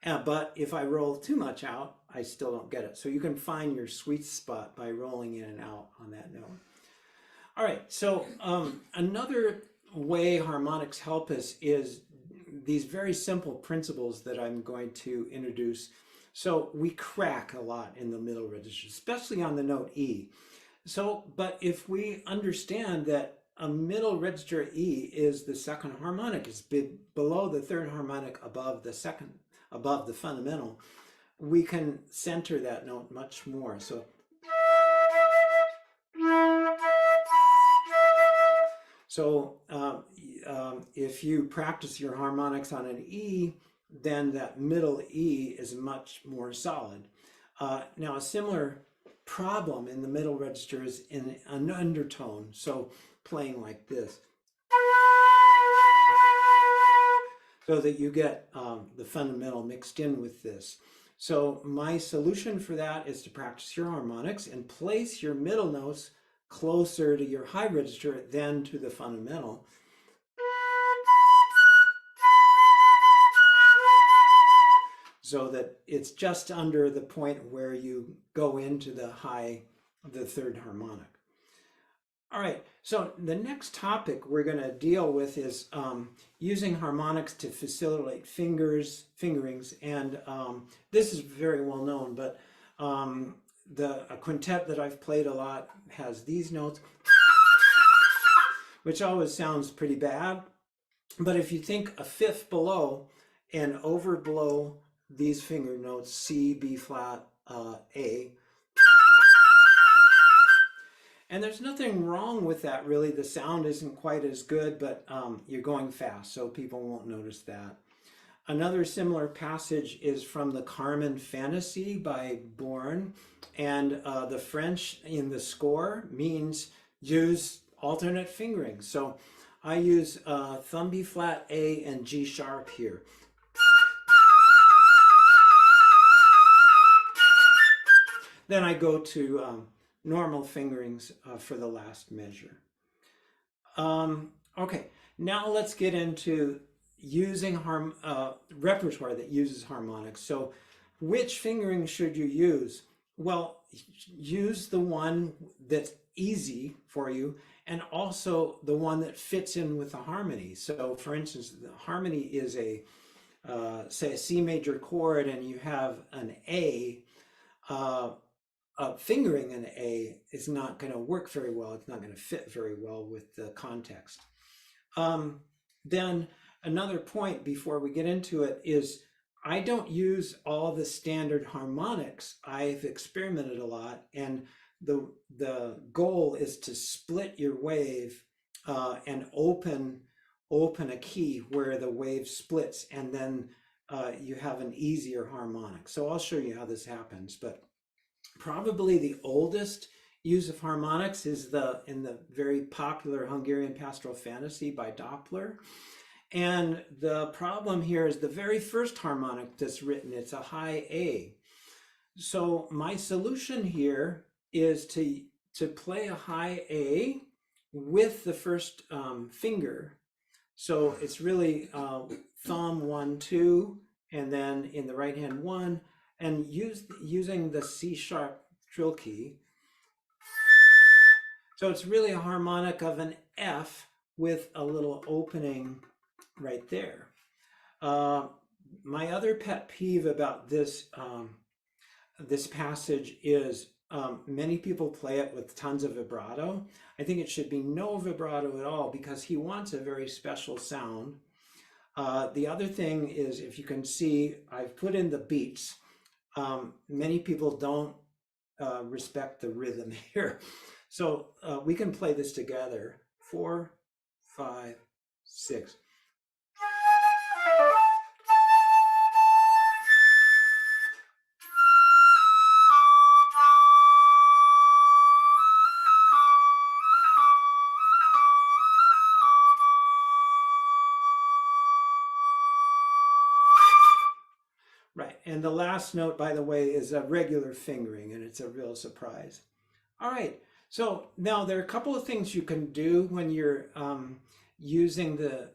But if I roll too much out, I still don't get it. So you can find your sweet spot by rolling in and out on that note. All right, so another way harmonics help us is these very simple principles that I'm going to introduce. So we crack a lot in the middle register, especially on the note E. So, but if we understand that a middle register E is the second harmonic, it's below the third harmonic above the second, above the fundamental, we can center that note much more. So if you practice your harmonics on an E, then that middle E is much more solid. Now a similar problem in the middle register is in an undertone, so playing like this, so that you get the fundamental mixed in with this. So my solution for that is to practice your harmonics and place your middle notes closer to your high register than to the fundamental. So that it's just under the point where you go into the high, the third harmonic. All right, so the next topic we're going to deal with is using harmonics to facilitate fingerings, and this is very well known, but a quintet that I've played a lot has these notes, which always sounds pretty bad, but if you think a fifth below and over below these finger notes, C, B flat, A, and there's nothing wrong with that really. The sound isn't quite as good, but you're going fast, so people won't notice that. Another similar passage is from the Carmen Fantasy by Bourne, and the French in the score means use alternate fingering. So I use thumb B flat, A, and G sharp here. Then I go to normal fingerings for the last measure. Okay, now let's get into using repertoire that uses harmonics. So which fingering should you use? Well, use the one that's easy for you and also the one that fits in with the harmony. So for instance, the harmony is a, say a C major chord and you have an A, fingering an A is not going to work very well. It's not going to fit very well with the context. Then another point before we get into it is I don't use all the standard harmonics. I've experimented a lot, and the goal is to split your wave and open a key where the wave splits, and then you have an easier harmonic. So I'll show you how this happens, but probably the oldest use of harmonics is in the very popular Hungarian Pastoral Fantasy by Doppler. And the problem here is the very first harmonic that's written, it's a high A. So my solution here is to play a high A with the first finger. So it's really thumb 1, 2, and then in the right hand 1, and using the C sharp trill key. So it's really a harmonic of an F with a little opening right there. My other pet peeve about this this passage is many people play it with tons of vibrato. I think it should be no vibrato at all because he wants a very special sound. The other thing is, if you can see, I've put in the beats. Many people don't respect the rhythm here. So we can play this together. 4, 5, 6. Right, and the last note, by the way, is a regular fingering, and it's a real surprise. All right, so now there are a couple of things you can do when you're using the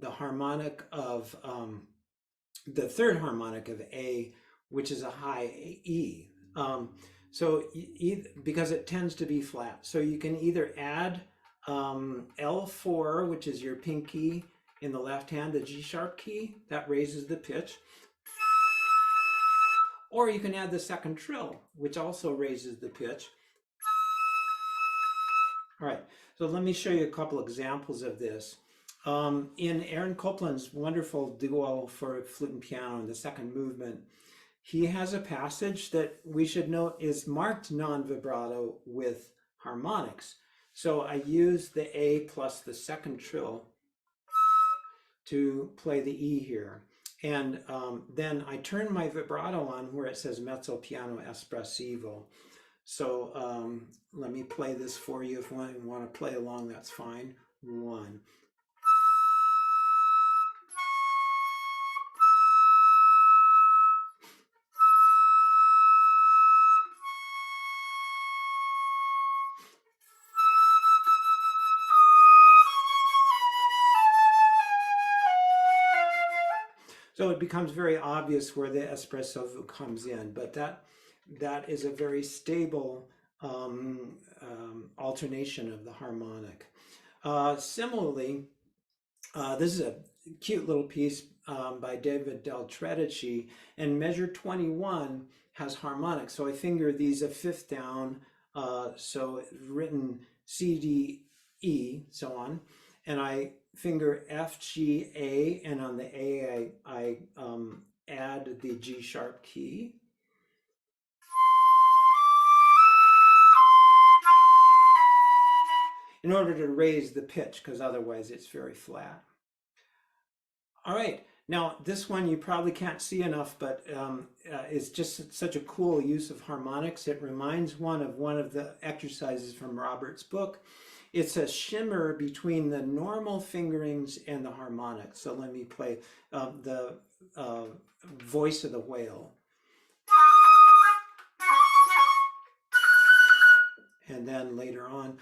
harmonic of the third harmonic of A, which is a high E. Because it tends to be flat. So you can either add L4, which is your pinky in the left hand, the G sharp key, that raises the pitch. Or you can add the second trill, which also raises the pitch. All right, so let me show you a couple examples of this. In Aaron Copland's wonderful duo for flute and piano in the second movement, he has a passage that we should note is marked non-vibrato with harmonics. So I use the A plus the second trill to play the E here. And then I turn my vibrato on where it says mezzo piano espressivo. So let me play this for you. If you want to play along, that's fine. 1. So it becomes very obvious where the espresso comes in, but that is a very stable alternation of the harmonic. Similarly, this is a cute little piece by David Del Tredici, and measure 21 has harmonics. So I finger these a fifth down, so written C, D, E, so on, and I finger F, G, A, and on the A I add the G sharp key. In order to raise the pitch, because otherwise it's very flat. All right, now this one you probably can't see enough, but it's just such a cool use of harmonics. It reminds one of the exercises from Robert's book. It's a shimmer between the normal fingerings and the harmonics. So let me play the voice of the whale. And then later on,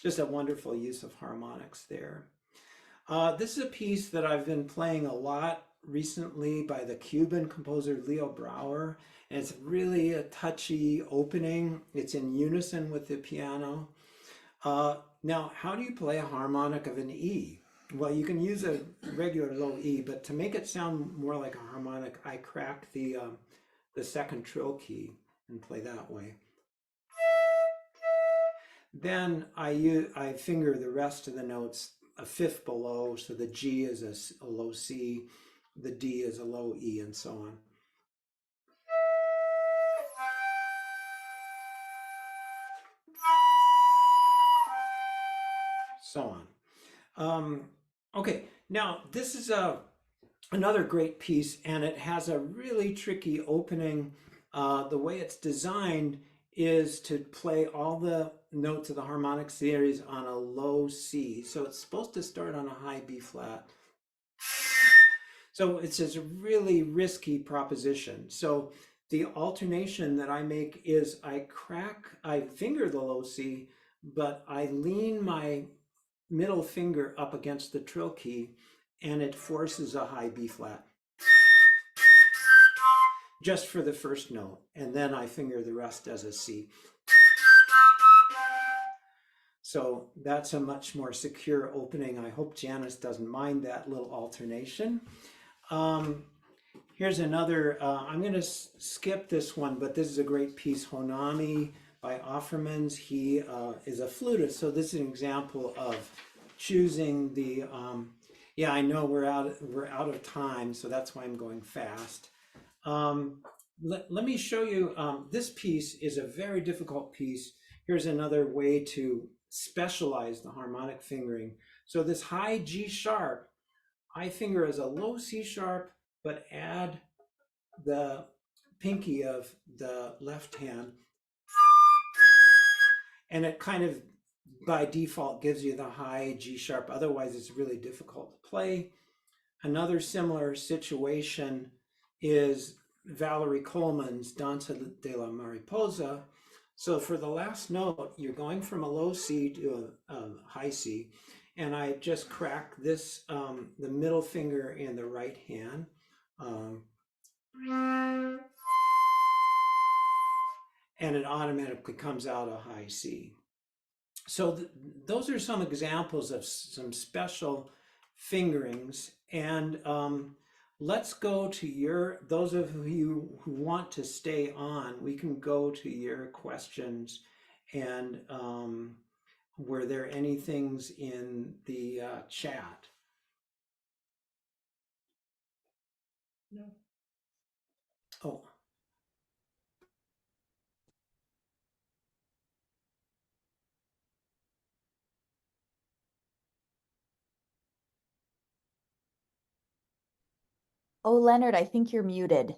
just a wonderful use of harmonics there. This is a piece that I've been playing a lot recently by the Cuban composer Leo Brouwer, and it's really a touchy opening. It's in unison with the piano. Now, how do you play a harmonic of an E? Well, you can use a regular low E, but to make it sound more like a harmonic, I crack the second trill key and play that way. Then I finger the rest of the notes a fifth below, so the G is a low C, the D is a low E, and so on. So on. Okay, now this is another great piece, and it has a really tricky opening. The way it's designed is to play all the notes of the harmonic series on a low C. So it's supposed to start on a high B flat. So it's a really risky proposition. So the alternation that I make is I finger the low C, but I lean my middle finger up against the trill key, and it forces a high B flat just for the first note, and then I finger the rest as a C. So that's a much more secure opening. I hope Janice doesn't mind that little alternation. Here's another, I'm going to skip this one, but this is a great piece, Honami by Offermans. He is a flutist, so this is an example of choosing the, yeah, I know we're out of time, so that's why I'm going fast. Let me show you, this piece is a very difficult piece. Here's another way to specialize the harmonic fingering. So this high G sharp, I finger as a low C sharp, but add the pinky of the left hand. And it kind of, by default, gives you the high G sharp. Otherwise, it's really difficult to play. Another similar situation is Valerie Coleman's Danza de la Mariposa. So for the last note, you're going from a low C to a high C, and I just crack this, the middle finger in the right hand. And it automatically comes out a high C. So those are some examples of some special fingerings. And let's go to those of you who want to stay on, we can go to your questions. And were there any things in the chat? No. Oh. Oh, Leonard, I think you're muted.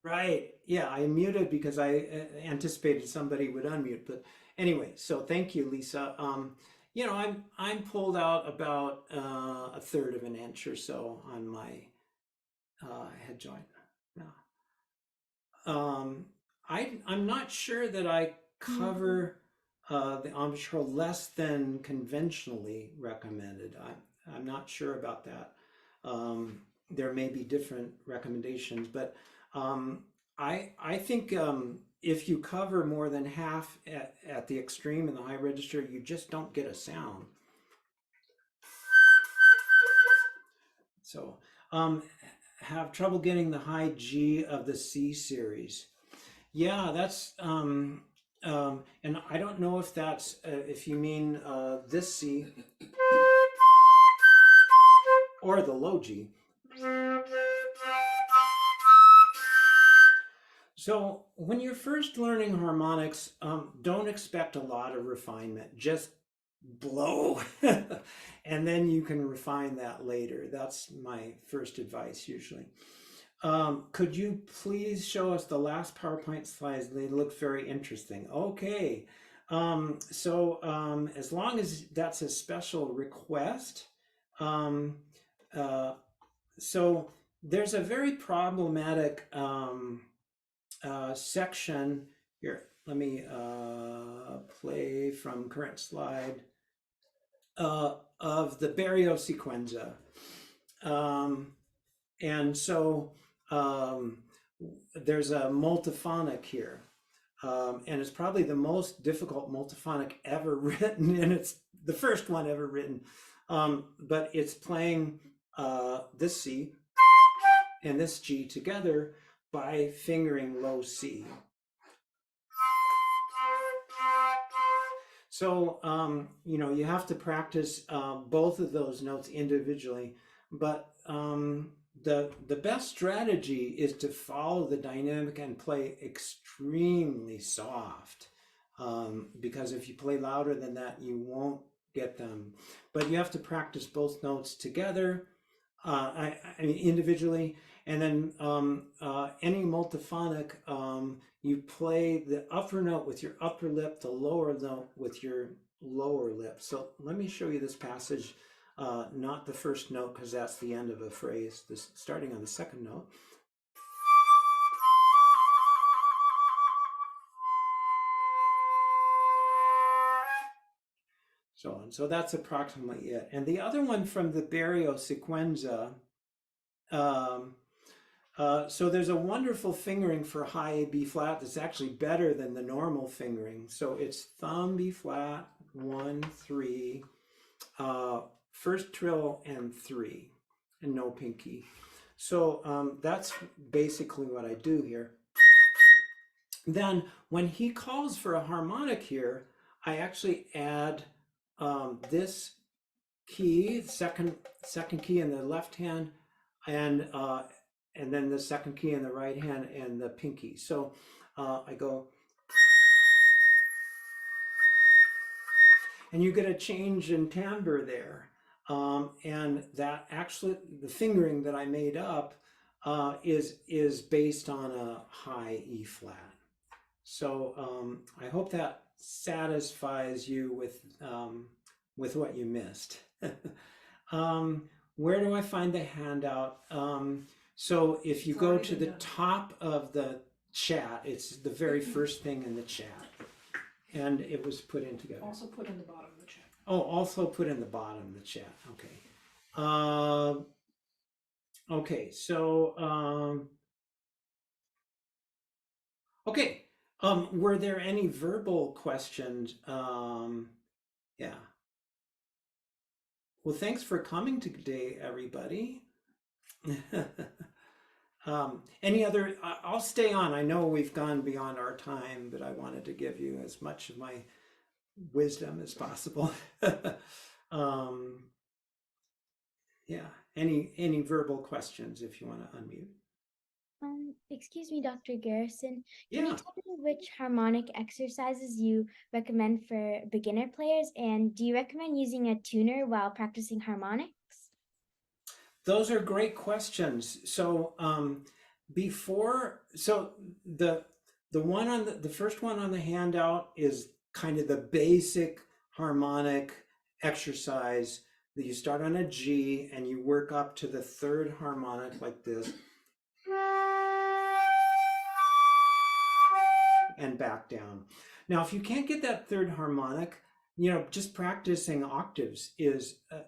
Right. Yeah, I muted because I anticipated somebody would unmute. But anyway, so thank you, Lisa. You know, I'm pulled out about a third of an inch or so on my head joint now. I'm not sure that I cover the embouchure less than conventionally recommended. I'm not sure about that. There may be different recommendations, but I think if you cover more than half at the extreme in the high register, you just don't get a sound. So have trouble getting the high G of the C series. Yeah, that's and I don't know if that's if you mean this C or the low G. So when you're first learning harmonics, don't expect a lot of refinement. Just blow, and then you can refine that later. That's my first advice usually. Could you please show us the last PowerPoint slides? They look very interesting. Okay. As long as that's a special request, so there's a very problematic section here. Let me play from current slide of the bariosequenza. And so there's a multiphonic here. And it's probably the most difficult multiphonic ever written, and it's the first one ever written. But it's playing this C and this G together by fingering low C. So, you know, you have to practice both of those notes individually, but the best strategy is to follow the dynamic and play extremely soft, because if you play louder than that, you won't get them. But you have to practice both notes together, I mean individually, and then any multiphonic, you play the upper note with your upper lip, the lower note with your lower lip. So let me show you this passage. Not the first note, because that's the end of a phrase. This starting on the second note. So on. So that's approximately it. And the other one from the bariosequenza. So there's a wonderful fingering for high A B flat that's actually better than the normal fingering. So it's thumb B flat 1 3. First trill and 3, and no pinky. So that's basically what I do here. Then when he calls for a harmonic here, I actually add this key, second key in the left hand, and then the second key in the right hand and the pinky. So I go, and you get a change in timbre there. And that actually, the fingering that I made up is based on a high E flat. So I hope that satisfies you with what you missed. Where do I find the handout? So if you go to the top of the chat. It's the very first thing in the chat. And it was put in together. Also put in the bottom of the chat. Oh, also put in the bottom of the chat. Okay. Okay, so okay. Were there any verbal questions? Yeah. Well, thanks for coming today, everybody. Any other? I'll stay on. I know we've gone beyond our time, but I wanted to give you as much of my wisdom as possible. Yeah. Any verbal questions if you want to unmute? Excuse me, Dr. Garrison. Can Yeah. you tell me which harmonic exercises you recommend for beginner players? And do you recommend using a tuner while practicing harmonics? Those are great questions. So the one on the first one on the handout is kind of the basic harmonic exercise that you start on a G and you work up to the third harmonic like this and back down. Now, if you can't get that third harmonic, just practicing octaves is a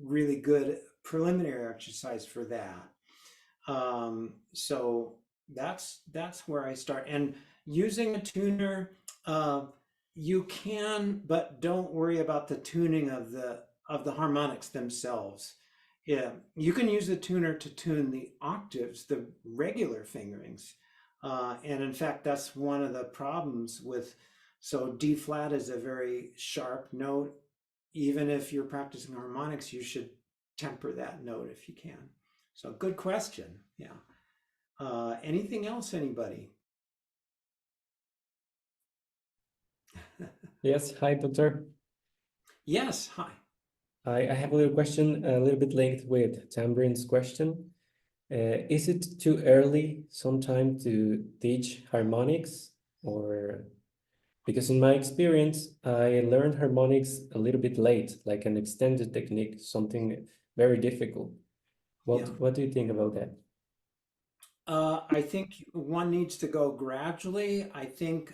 really good preliminary exercise for that. So that's where I start. And using a tuner, you can, but don't worry about the tuning of the harmonics themselves. Yeah, you can use the tuner to tune the octaves, the regular fingerings. And in fact, that's one of the problems with, so D flat is a very sharp note. Even if you're practicing harmonics, you should temper that note if you can. So good question. Yeah. Anything else, anybody? Yes, hi, Doctor. Yes, hi. I have a little question, a little bit linked with Tambrine's question. Is it too early sometime to teach harmonics? Or because in my experience, I learned harmonics a little bit late, like an extended technique, something very difficult. What do you think about that? I think one needs to go gradually. I think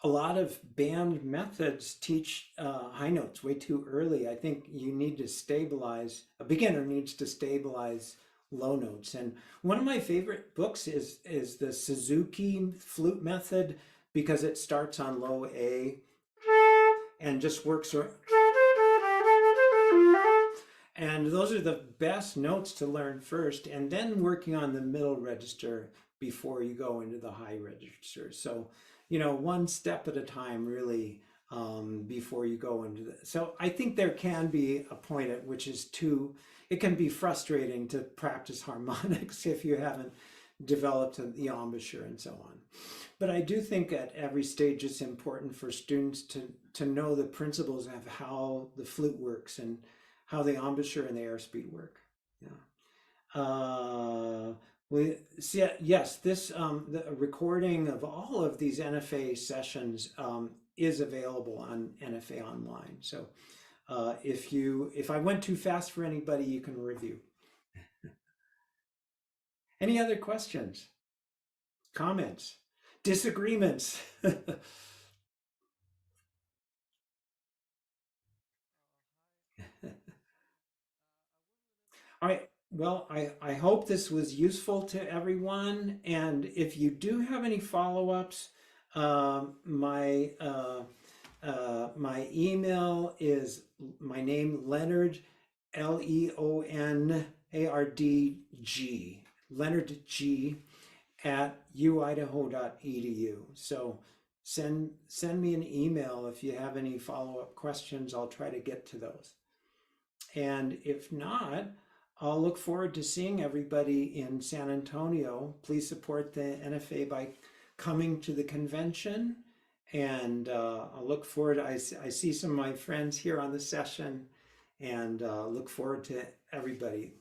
a lot of band methods teach high notes way too early. I think you need to stabilize, a beginner needs to stabilize low notes. And one of my favorite books is the Suzuki flute method, because it starts on low A and just works. And those are the best notes to learn first, and then working on the middle register before you go into the high register. So, one step at a time, really, before you go into the. So I think there can be a point at which it can be frustrating to practice harmonics if you haven't developed the embouchure and so on. But I do think at every stage it's important for students to know the principles of how the flute works and how the embouchure and the airspeed work. Yeah. Yes, this the recording of all of these NFA sessions is available on NFA online. So if I went too fast for anybody, you can review. Any other questions, comments, disagreements? All right. Well, I hope this was useful to everyone. And if you do have any follow-ups, my email is my name, Leonard, Leonardg, Leonard G @uidaho.edu. So send me an email if you have any follow-up questions. I'll try to get to those. And if not, I'll look forward to seeing everybody in San Antonio. Please support the NFA by coming to the convention. And I'll look forward. I see some of my friends here on the session, and look forward to everybody.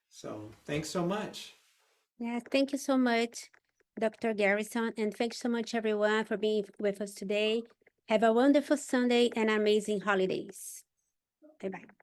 So thanks so much. Yeah, thank you so much, Dr. Garrison, and thanks so much, everyone, for being with us today. Have a wonderful Sunday and amazing holidays. Bye-bye.